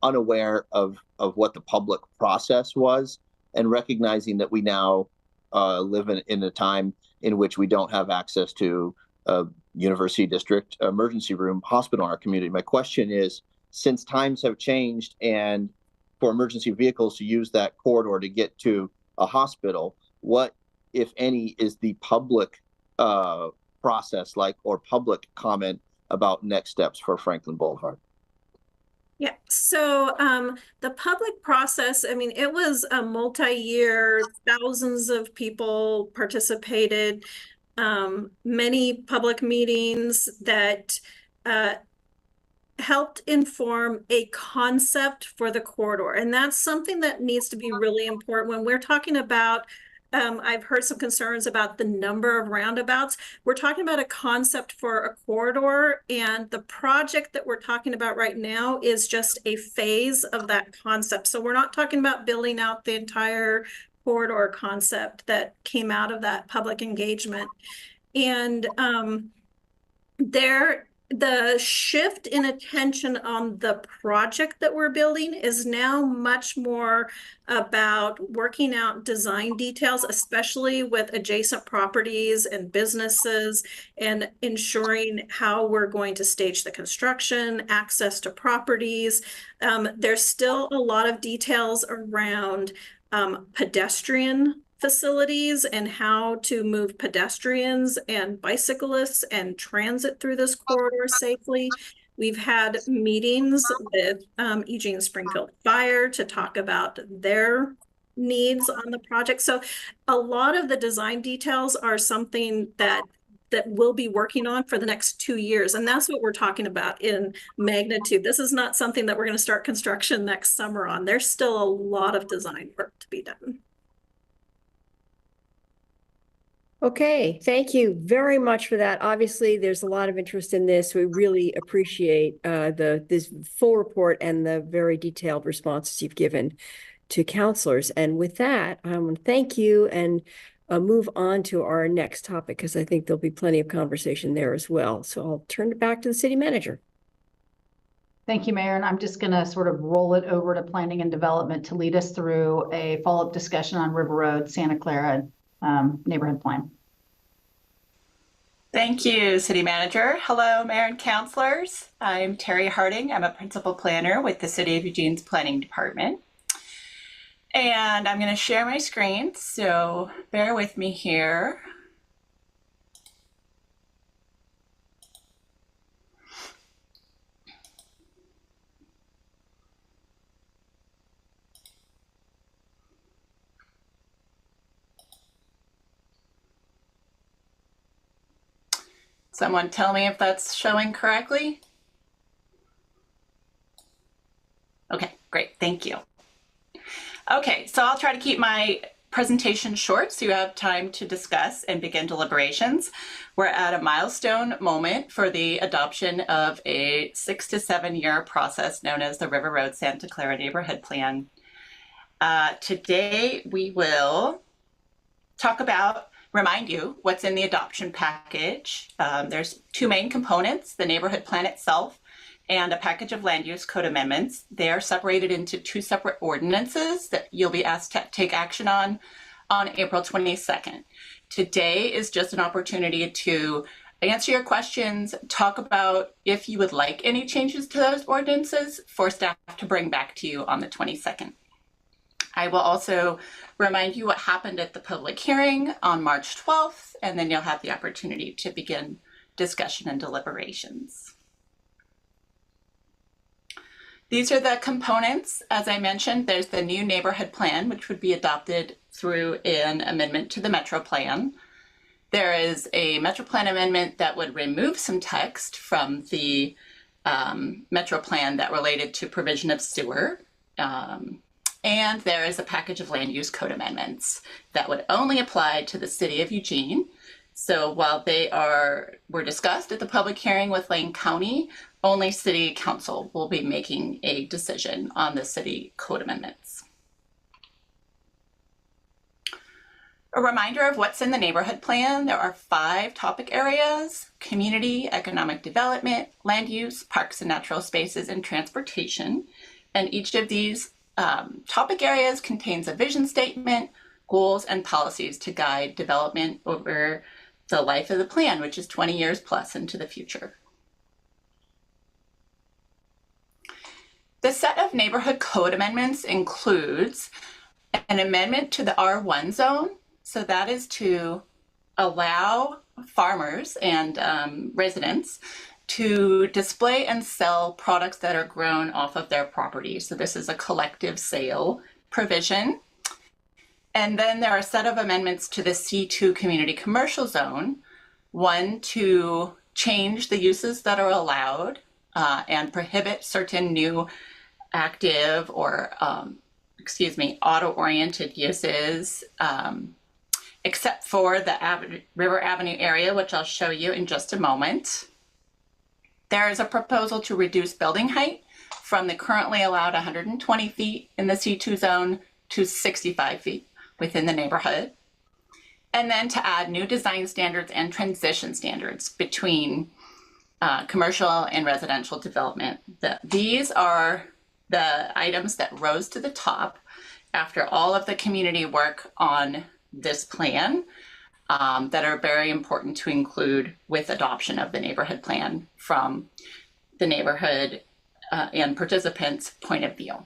unaware of what the public process was, and recognizing that we now live in a time in which we don't have access to a university district emergency room hospital in our community. My question is, since times have changed and for emergency vehicles to use that corridor to get to a hospital, what, if any, is the public process like, or public comment about next steps for Franklin Boulevard? Yeah, so the public process, I mean, it was a multi-year, thousands of people participated, many public meetings that helped inform a concept for the corridor. And that's something that needs to be really important when we're talking about, I've heard some concerns about the number of roundabouts. We're talking about a concept for a corridor, and the project that we're talking about right now is just a phase of that concept. So we're not talking about building out the entire corridor concept that came out of that public engagement. And the shift in attention on the project that we're building is now much more about working out design details, especially with adjacent properties and businesses, and ensuring how we're going to stage the construction, access to properties. There's still a lot of details around pedestrian facilities and how to move pedestrians and bicyclists and transit through this corridor safely. We've had meetings with Eugene Springfield Fire to talk about their needs on the project. So a lot of the design details are something that we'll be working on for the next 2 years. And that's what we're talking about in magnitude. This is not something that we're going to start construction next summer on. There's still a lot of design work to be done. Okay, thank you very much for that. Obviously, there's a lot of interest in this. We really appreciate this full report and the very detailed responses you've given to counselors. And with that, I want to thank you and move on to our next topic, because I think there'll be plenty of conversation there as well. So I'll turn it back to the city manager. Thank you, Mayor. And I'm just going to sort of roll it over to Planning and Development to lead us through a follow-up discussion on River Road, Santa Clara neighborhood plan. Thank you, City Manager. Hello, Mayor and Councilors. I'm Terry Harding. I'm a Principal Planner with the City of Eugene's Planning Department. And I'm going to share my screen, so bear with me here. Someone tell me if that's showing correctly. Okay, great, thank you. Okay, so I'll try to keep my presentation short so you have time to discuss and begin deliberations. We're at a milestone moment for the adoption of a 6 to 7 year process known as the River Road Santa Clara Neighborhood Plan. Today we will remind you what's in the adoption package. There's 2 main components, the neighborhood plan itself and a package of land use code amendments. They are separated into 2 separate ordinances that you'll be asked to take action on April 22nd. Today is just an opportunity to answer your questions, talk about if you would like any changes to those ordinances for staff to bring back to you on the 22nd. I will also remind you what happened at the public hearing on March 12th, and then you'll have the opportunity to begin discussion and deliberations. These are the components. As I mentioned, there's the new neighborhood plan, which would be adopted through an amendment to the Metro Plan. There is a Metro Plan amendment that would remove some text from the Metro Plan that related to provision of sewer. And there is a package of land use code amendments that would only apply to the city of Eugene. So while they were discussed at the public hearing with Lane County, only City Council will be making a decision on the city code amendments. A reminder of what's in the neighborhood plan. There are 5 topic areas: community, economic development, land use, parks and natural spaces, and transportation. And each of these topic areas contains a vision statement, goals, and policies to guide development over the life of the plan, which is 20 years plus into the future. The set of neighborhood code amendments includes an amendment to the R1 zone. So that is to allow farmers and residents to display and sell products that are grown off of their property. So this is a collective sale provision. And then there are a set of amendments to the C2 community commercial zone. One, to change the uses that are allowed and prohibit certain new active or, auto-oriented uses, except for the River Avenue area, which I'll show you in just a moment. There is a proposal to reduce building height from the currently allowed 120 feet in the C2 zone to 65 feet within the neighborhood. And then to add new design standards and transition standards between commercial and residential development. These are the items that rose to the top after all of the community work on this plan that are very important to include with adoption of the neighborhood plan from the neighborhood and participants' point of view.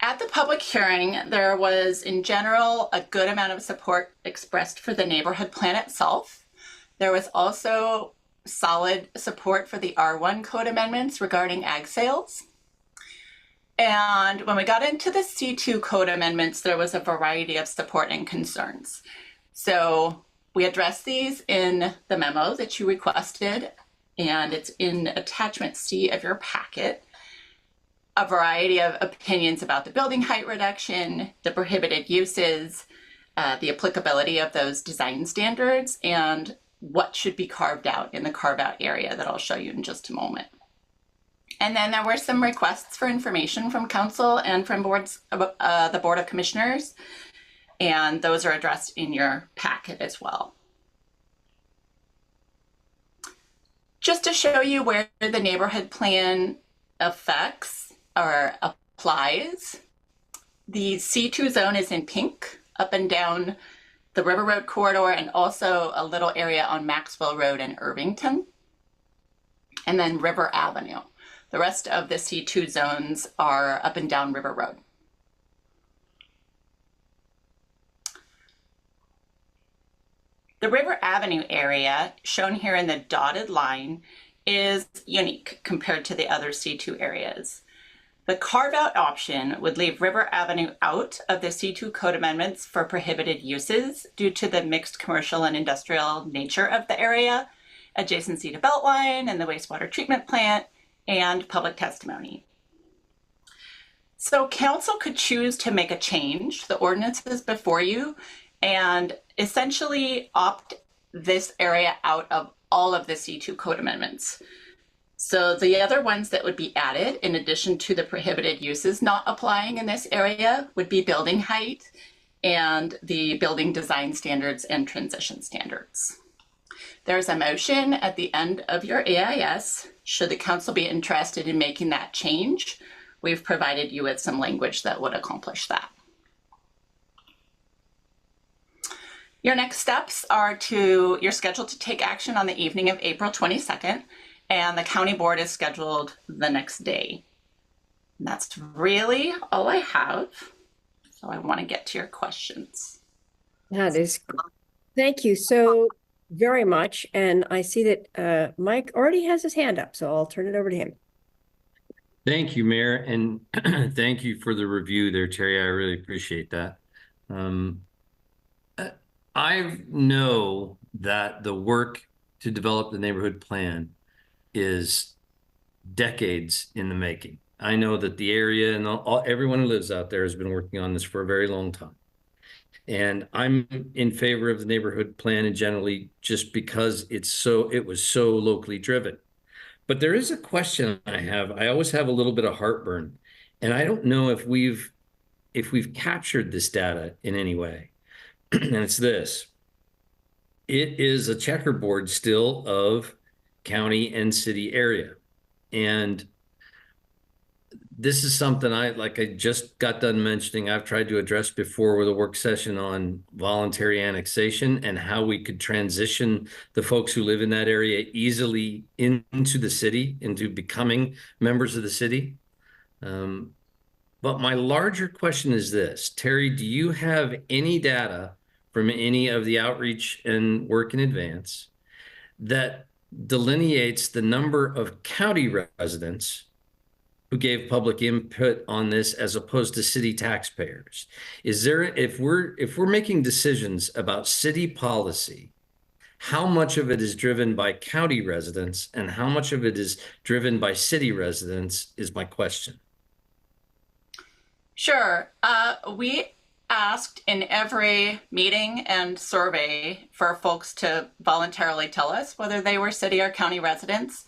At the public hearing, there was in general a good amount of support expressed for the neighborhood plan itself. There was also solid support for the R1 code amendments regarding ag sales. And when we got into the C2 code amendments, there was a variety of support and concerns. So we addressed these in the memo that you requested, and it's in attachment C of your packet. A variety of opinions about the building height reduction, the prohibited uses, the applicability of those design standards, and what should be carved out in the carve out area that I'll show you in just a moment. And then there were some requests for information from council and from the Board of Commissioners, and those are addressed in your packet as well. Just to show you where the neighborhood plan affects or applies, the C2 zone is in pink, up and down the River Road corridor, and also a little area on Maxwell Road in Irvington, and then River Avenue. The rest of the C2 zones are up and down River Road. The River Avenue area, shown here in the dotted line, is unique compared to the other C2 areas. The carve-out option would leave River Avenue out of the C2 code amendments for prohibited uses due to the mixed commercial and industrial nature of the area, adjacency to Beltline and the wastewater treatment plant, and public testimony. So council could choose to make a change. The ordinance is before you, and essentially opt this area out of all of the C2 code amendments. So the other ones that would be added, in addition to the prohibited uses not applying in this area, would be building height and the building design standards and transition standards. There's a motion at the end of your AIS. Should the council be interested in making that change, we've provided you with some language that would accomplish that. Your next steps are you're scheduled to take action on the evening of April 22nd, and the county board is scheduled the next day. And that's really all I have. So I want to get to your questions. That is, thank you so very much. And I see that Mike already has his hand up, so I'll turn it over to him. Thank you, Mayor, and thank you for the review there, Terry. I really appreciate that. I know that the work to develop the neighborhood plan is decades in the making. I know that the area and everyone who lives out there has been working on this for a very long time. And I'm in favor of the neighborhood plan and generally just because it was so locally driven. But there is a question I have. I always have a little bit of heartburn, and I don't know if we've captured this data in any way. And it's this. It is a checkerboard still of county and city area. And this is something I just got done mentioning, I've tried to address before with a work session on voluntary annexation and how we could transition the folks who live in that area easily into the city, into becoming members of the city. But my larger question is this, Terry, do you have any data from any of the outreach and work in advance that delineates the number of county residents who gave public input on this as opposed to city taxpayers? Is there, if we're making decisions about city policy, how much of it is driven by county residents and how much of it is driven by city residents is my question. Sure. We asked in every meeting and survey for folks to voluntarily tell us whether they were city or county residents.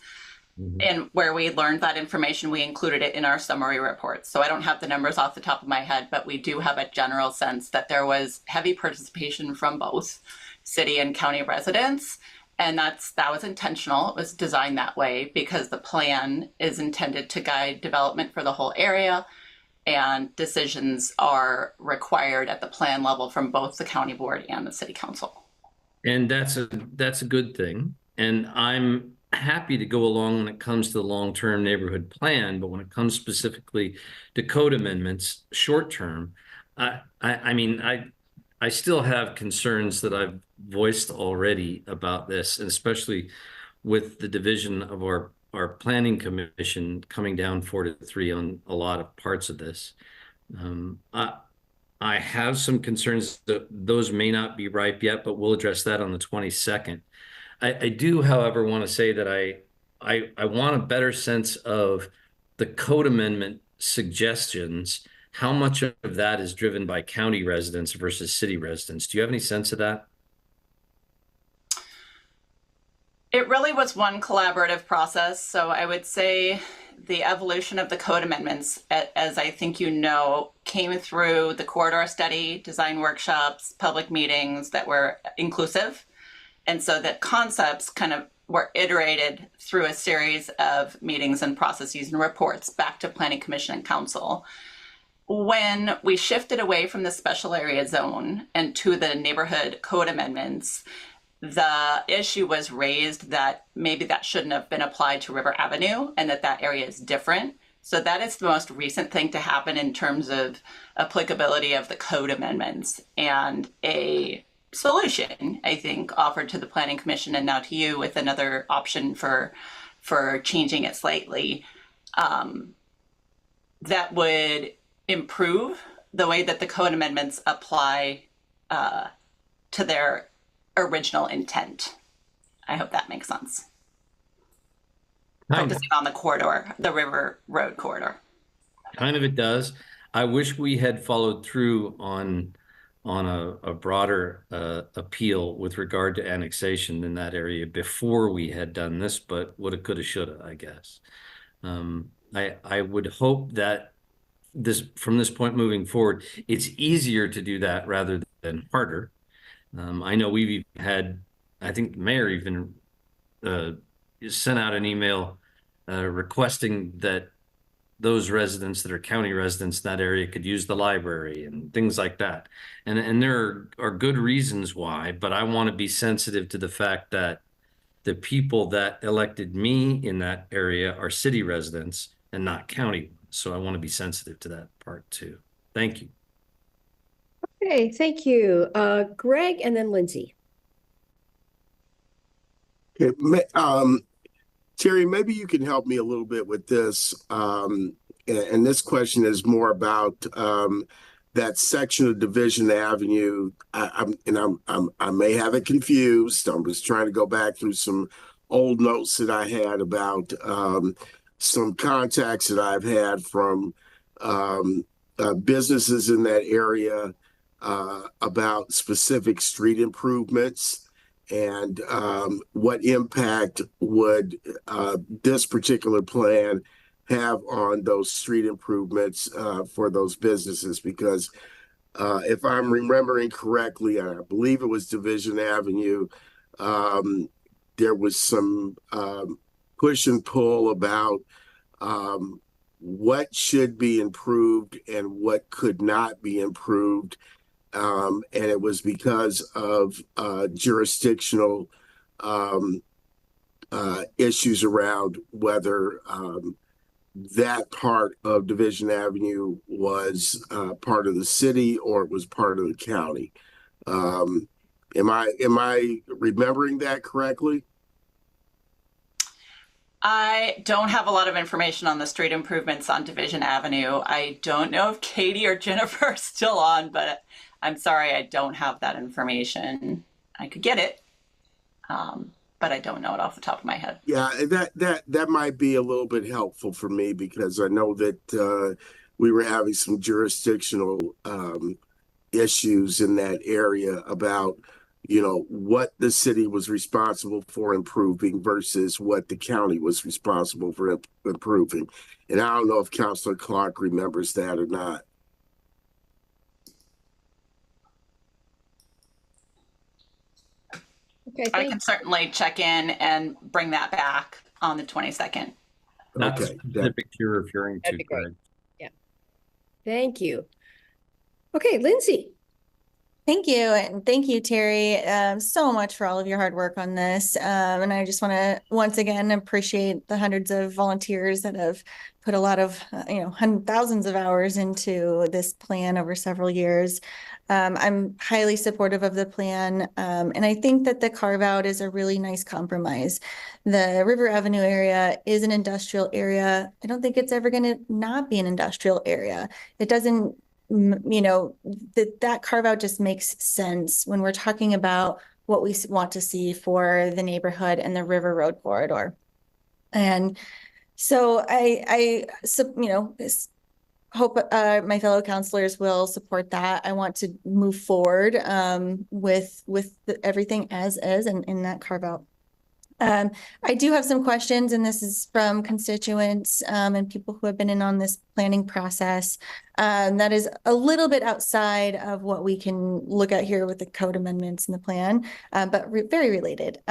And where we learned that information, we included it in our summary report. So I don't have the numbers off the top of my head, but we do have a general sense that there was heavy participation from both city and county residents. And that was intentional. It was designed that way because the plan is intended to guide development for the whole area, and decisions are required at the plan level from both the county board and the city council. And that's a good thing. And I'm happy to go along when it comes to the long-term neighborhood plan, but when it comes specifically to code amendments, short-term, I mean, I still have concerns that I've voiced already about this, and especially with the division of our planning commission coming down 4-3 on a lot of parts of this. I have some concerns that those may not be ripe yet, but we'll address that on the 22nd. I do, however, want to say that I want a better sense of the code amendment suggestions. How much of that is driven by county residents versus city residents? Do you have any sense of that? It really was one collaborative process. So I would say the evolution of the code amendments, as I think you know, came through the corridor study, design workshops, public meetings that were inclusive. And so the concepts kind of were iterated through a series of meetings and processes and reports back to Planning Commission and Council. When we shifted away from the special area zone and to the neighborhood code amendments, the issue was raised that maybe that shouldn't have been applied to River Avenue and that area is different. So that is the most recent thing to happen in terms of applicability of the code amendments, and a solution, I think, offered to the Planning Commission and now to you with another option for changing it slightly, that would improve the way that the code amendments apply to their original intent. I hope that makes sense. Focusing on the corridor, the River Road corridor. Kind of it does. I wish we had followed through on a broader appeal with regard to annexation in that area before we had done this, but woulda, coulda, shoulda, I guess. I would hope that from this point moving forward, it's easier to do that rather than harder. I know we've had, I think the mayor even sent out an email requesting that those residents that are county residents in that area could use the library and things like that. And there are good reasons why, but I want to be sensitive to the fact that the people that elected me in that area are city residents and not county. So I want to be sensitive to that part too. Thank you. Okay, thank you. Greg and then Lindsay. Okay, Terry, maybe you can help me a little bit with this. And this question is more about that section of Division Avenue. I may have it confused. I'm just trying to go back through some old notes that I had about some contacts that I've had from businesses in that area about specific street improvements. And what impact would this particular plan have on those street improvements for those businesses? Because if I'm remembering correctly, I believe it was Division Avenue, there was some push and pull about what should be improved and what could not be improved. And it was because of jurisdictional issues around whether that part of Division Avenue was part of the city or it was part of the county. Am I remembering that correctly? I don't have a lot of information on the street improvements on Division Avenue. I don't know if Katie or Jennifer are still on, but I'm sorry, I don't have that information. I could get it, but I don't know it off the top of my head. Yeah, that might be a little bit helpful for me because I know that we were having some jurisdictional issues in that area about, you know, what the city was responsible for improving versus what the county was responsible for improving. And I don't know if Councilor Clark remembers that or not. Okay, I can certainly check in and bring that back on the 22nd. That's Okay, specific you're referring to, That'd be great. Greg. Yeah. Thank you. Okay, Lindsay. Thank you. And thank you, Terry, so much for all of your hard work on this. And I just want to once again appreciate the hundreds of volunteers that have put a lot of, thousands of hours into this plan over several years. I'm highly supportive of the plan. And I think that the carve out is a really nice compromise. The River Avenue area is an industrial area. I don't think it's ever going to not be an industrial area. It doesn't, that carve out just makes sense when we're talking about what we want to see for the neighborhood and the River Road corridor. And so I hope my fellow councilors will support that. I want to move forward with everything as is and in that carve out. I do have some questions, and this is from constituents and people who have been in on this planning process. That is a little bit outside of what we can look at here with the code amendments in the plan, but very related.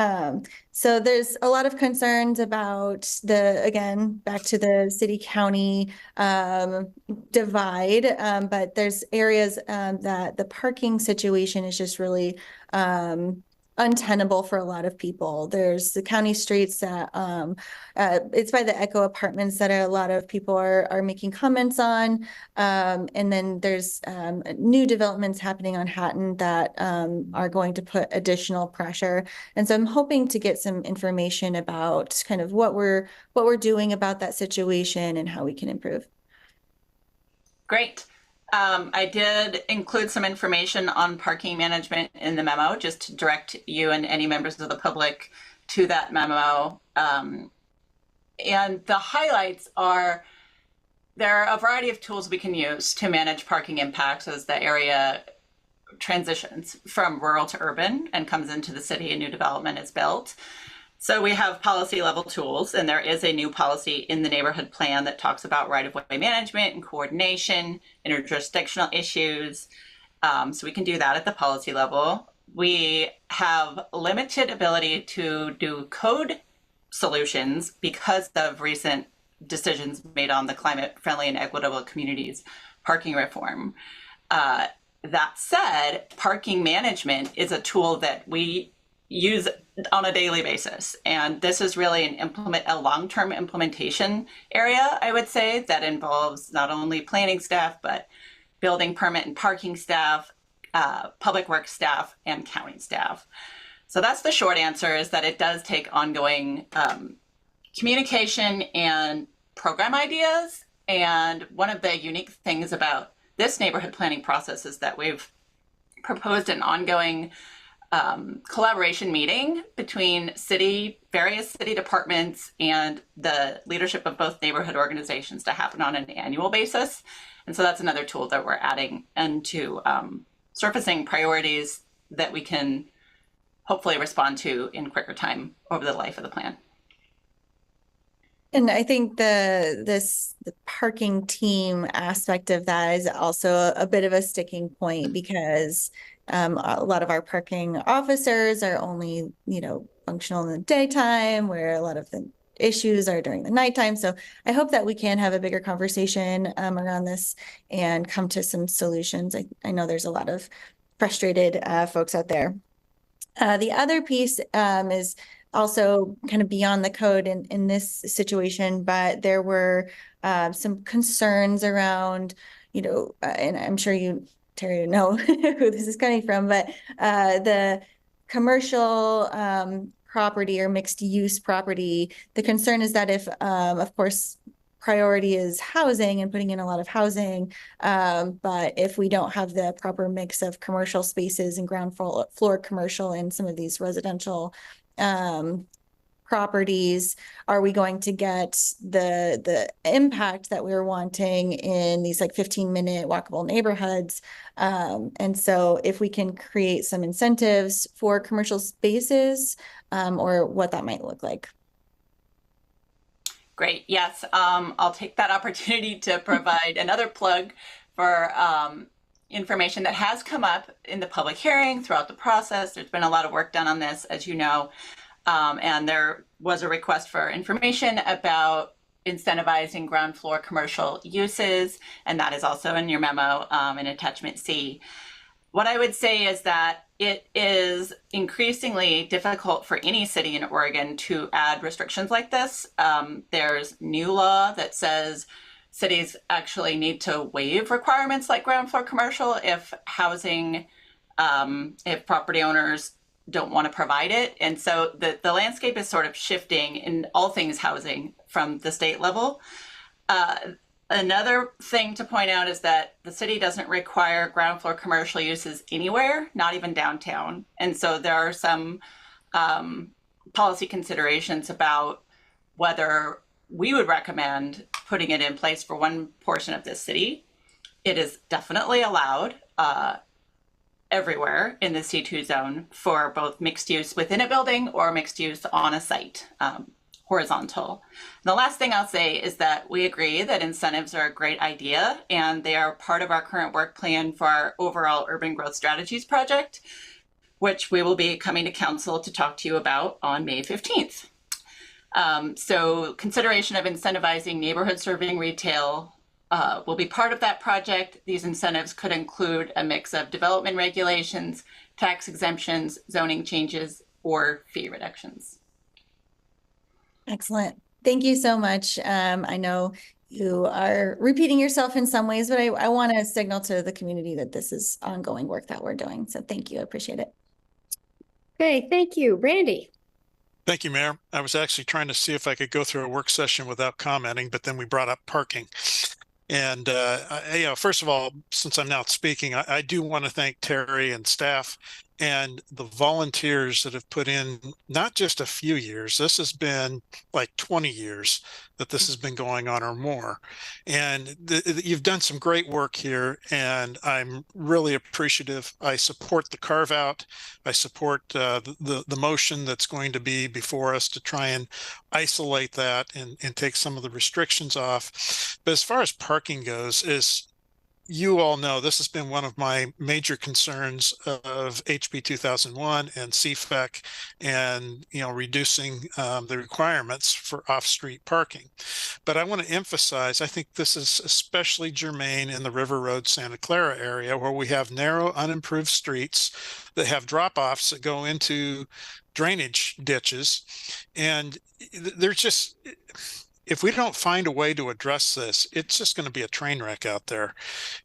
So there's a lot of concerns about again, back to the city-county divide, but there's areas that the parking situation is just really untenable for a lot of people. There's the county streets that it's by the Echo Apartments that a lot of people are making comments on. And then there's new developments happening on Hatton that are going to put additional pressure. And so I'm hoping to get some information about kind of what we're doing about that situation and how we can improve. Great. I did include some information on parking management in the memo, just to direct you and any members of the public to that memo. And the highlights are, there are a variety of tools we can use to manage parking impacts as the area transitions from rural to urban and comes into the city and new development is built. So we have policy level tools, and there is a new policy in the neighborhood plan that talks about right-of-way management and coordination, interjurisdictional issues. So we can do that at the policy level. We have limited ability to do code solutions because of recent decisions made on the climate-friendly and equitable communities parking reform. That said, parking management is a tool that we use on a daily basis. And this is really a long-term implementation area, I would say, that involves not only planning staff, but building permit and parking staff, public works staff, and county staff. So that's the short answer, is that it does take ongoing communication and program ideas. And one of the unique things about this neighborhood planning process is that we've proposed an ongoing collaboration meeting between various city departments and the leadership of both neighborhood organizations to happen on an annual basis. And so that's another tool that we're adding into surfacing priorities that we can hopefully respond to in quicker time over the life of the plan. And I think the parking team aspect of that is also a bit of a sticking point, because a lot of our parking officers are only, functional in the daytime, where a lot of the issues are during the nighttime. So I hope that we can have a bigger conversation around this and come to some solutions. I know there's a lot of frustrated folks out there. The other piece is also kind of beyond the code in this situation, but there were some concerns around, and I'm sure you, Terry, know who this is coming from, but the commercial property or mixed use property, the concern is that if, of course, priority is housing and putting in a lot of housing, but if we don't have the proper mix of commercial spaces and ground floor commercial in some of these residential properties, are we going to get the impact that we're wanting in these 15-minute walkable neighborhoods? And so if we can create some incentives for commercial spaces, or what that might look like. Great. Yes. I'll take that opportunity to provide another plug for information that has come up in the public hearing throughout the process. There's been a lot of work done on this, as you know, and there was a request for information about incentivizing ground floor commercial uses, and that is also in your memo in attachment C. What I would say is that it is increasingly difficult for any city in Oregon to add restrictions like this. There's new law that says cities actually need to waive requirements like ground floor commercial if if property owners don't want to provide it. And so the landscape is sort of shifting in all things housing from the state level. Another thing to point out is that the city doesn't require ground floor commercial uses anywhere, not even downtown. And so there are some policy considerations about whether we would recommend putting it in place for one portion of the city. It is definitely allowed everywhere in the C2 zone for both mixed use within a building or mixed use on a site. Horizontal. And the last thing I'll say is that we agree that incentives are a great idea, and they are part of our current work plan for our overall urban growth strategies project, which we will be coming to council to talk to you about on May 15th. So consideration of incentivizing neighborhood serving retail will be part of that project. These incentives could include a mix of development regulations, tax exemptions, zoning changes, or fee reductions. Excellent. Thank you so much. I know you are repeating yourself in some ways, but I want to signal to the community that this is ongoing work that we're doing. So thank you. I appreciate it. Okay, thank you. Randy. Thank you, Mayor. I was actually trying to see if I could go through a work session without commenting, but then we brought up parking. And first of all, since I'm now speaking, I do want to thank Terry and staff and the volunteers that have put in not just a few years. This has been like 20 years that this has been going on or more. And you've done some great work here, and I'm really appreciative. I support the carve out. I support the motion that's going to be before us to try and isolate that and take some of the restrictions off. But as far as parking goes, you all know, this has been one of my major concerns of HB 2001 and CFEC, and reducing the requirements for off-street parking. but I want to emphasize, I think this is especially germane in the River Road, Santa Clara area, where we have narrow, unimproved streets that have drop-offs that go into drainage ditches. And there's just, if we don't find a way to address this, it's just going to be a train wreck out there.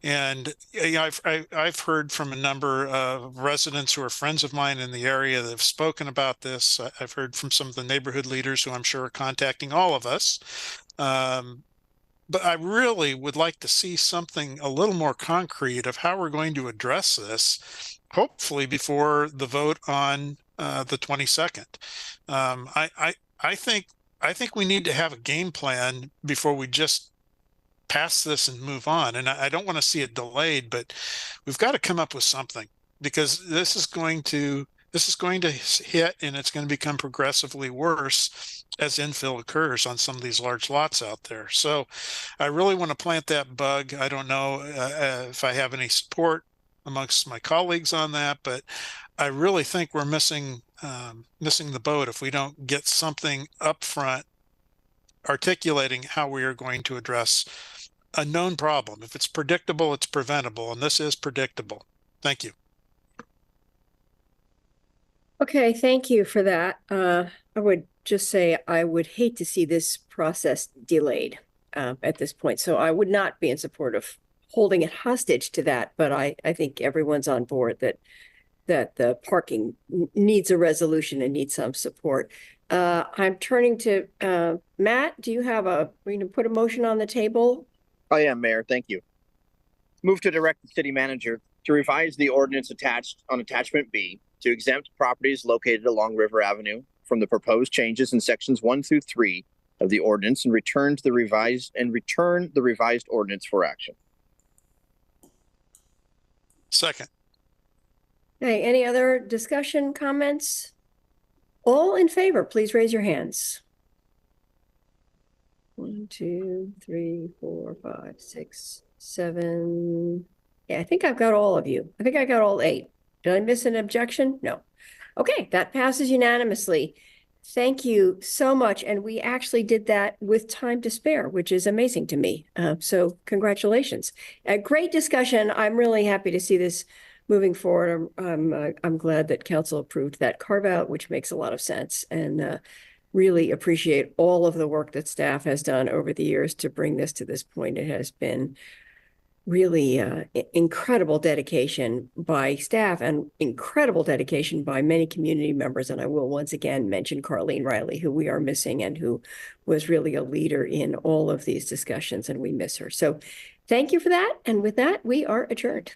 And I've heard from a number of residents who are friends of mine in the area that have spoken about this. I've heard from some of the neighborhood leaders who I'm sure are contacting all of us. But I really would like to see something a little more concrete of how we're going to address this, hopefully before the vote on the 22nd. I think we need to have a game plan before we just pass this and move on. And I don't want to see it delayed, but we've got to come up with something, because this is going to hit, and it's going to become progressively worse as infill occurs on some of these large lots out there. So I really want to plant that bug. I don't know if I have any support amongst my colleagues on that, but I really think we're missing the boat if we don't get something up front articulating how we are going to address a known problem. If it's predictable, it's preventable, and this is predictable. Thank you. Okay, thank you for that. I would just say I would hate to see this process delayed at this point. So I would not be in support of holding it hostage to that, but I think everyone's on board that the parking needs a resolution and needs some support. I'm turning to Matt. Do you have we can put a motion on the table? I am, Mayor. Thank you. Move to direct the city manager to revise the ordinance attached on attachment B to exempt properties located along River Avenue from the proposed changes in sections 1 through 3 of the ordinance and return the revised ordinance for action. Second. Okay, any other discussion, comments? All in favor, please raise your hands. 1, 2, 3, 4, 5, 6, 7. Yeah, I think I've got all of you. I think I got all 8. Did I miss an objection? No. Okay, that passes unanimously. Thank you so much. And we actually did that with time to spare, which is amazing to me. So congratulations. A great discussion. I'm really happy to see this moving forward. I'm glad that council approved that carve out, which makes a lot of sense, and really appreciate all of the work that staff has done over the years to bring this to this point. It has been really incredible dedication by staff and incredible dedication by many community members. And I will once again mention Carlene Riley, who we are missing and who was really a leader in all of these discussions, and we miss her. So thank you for that. And with that, we are adjourned.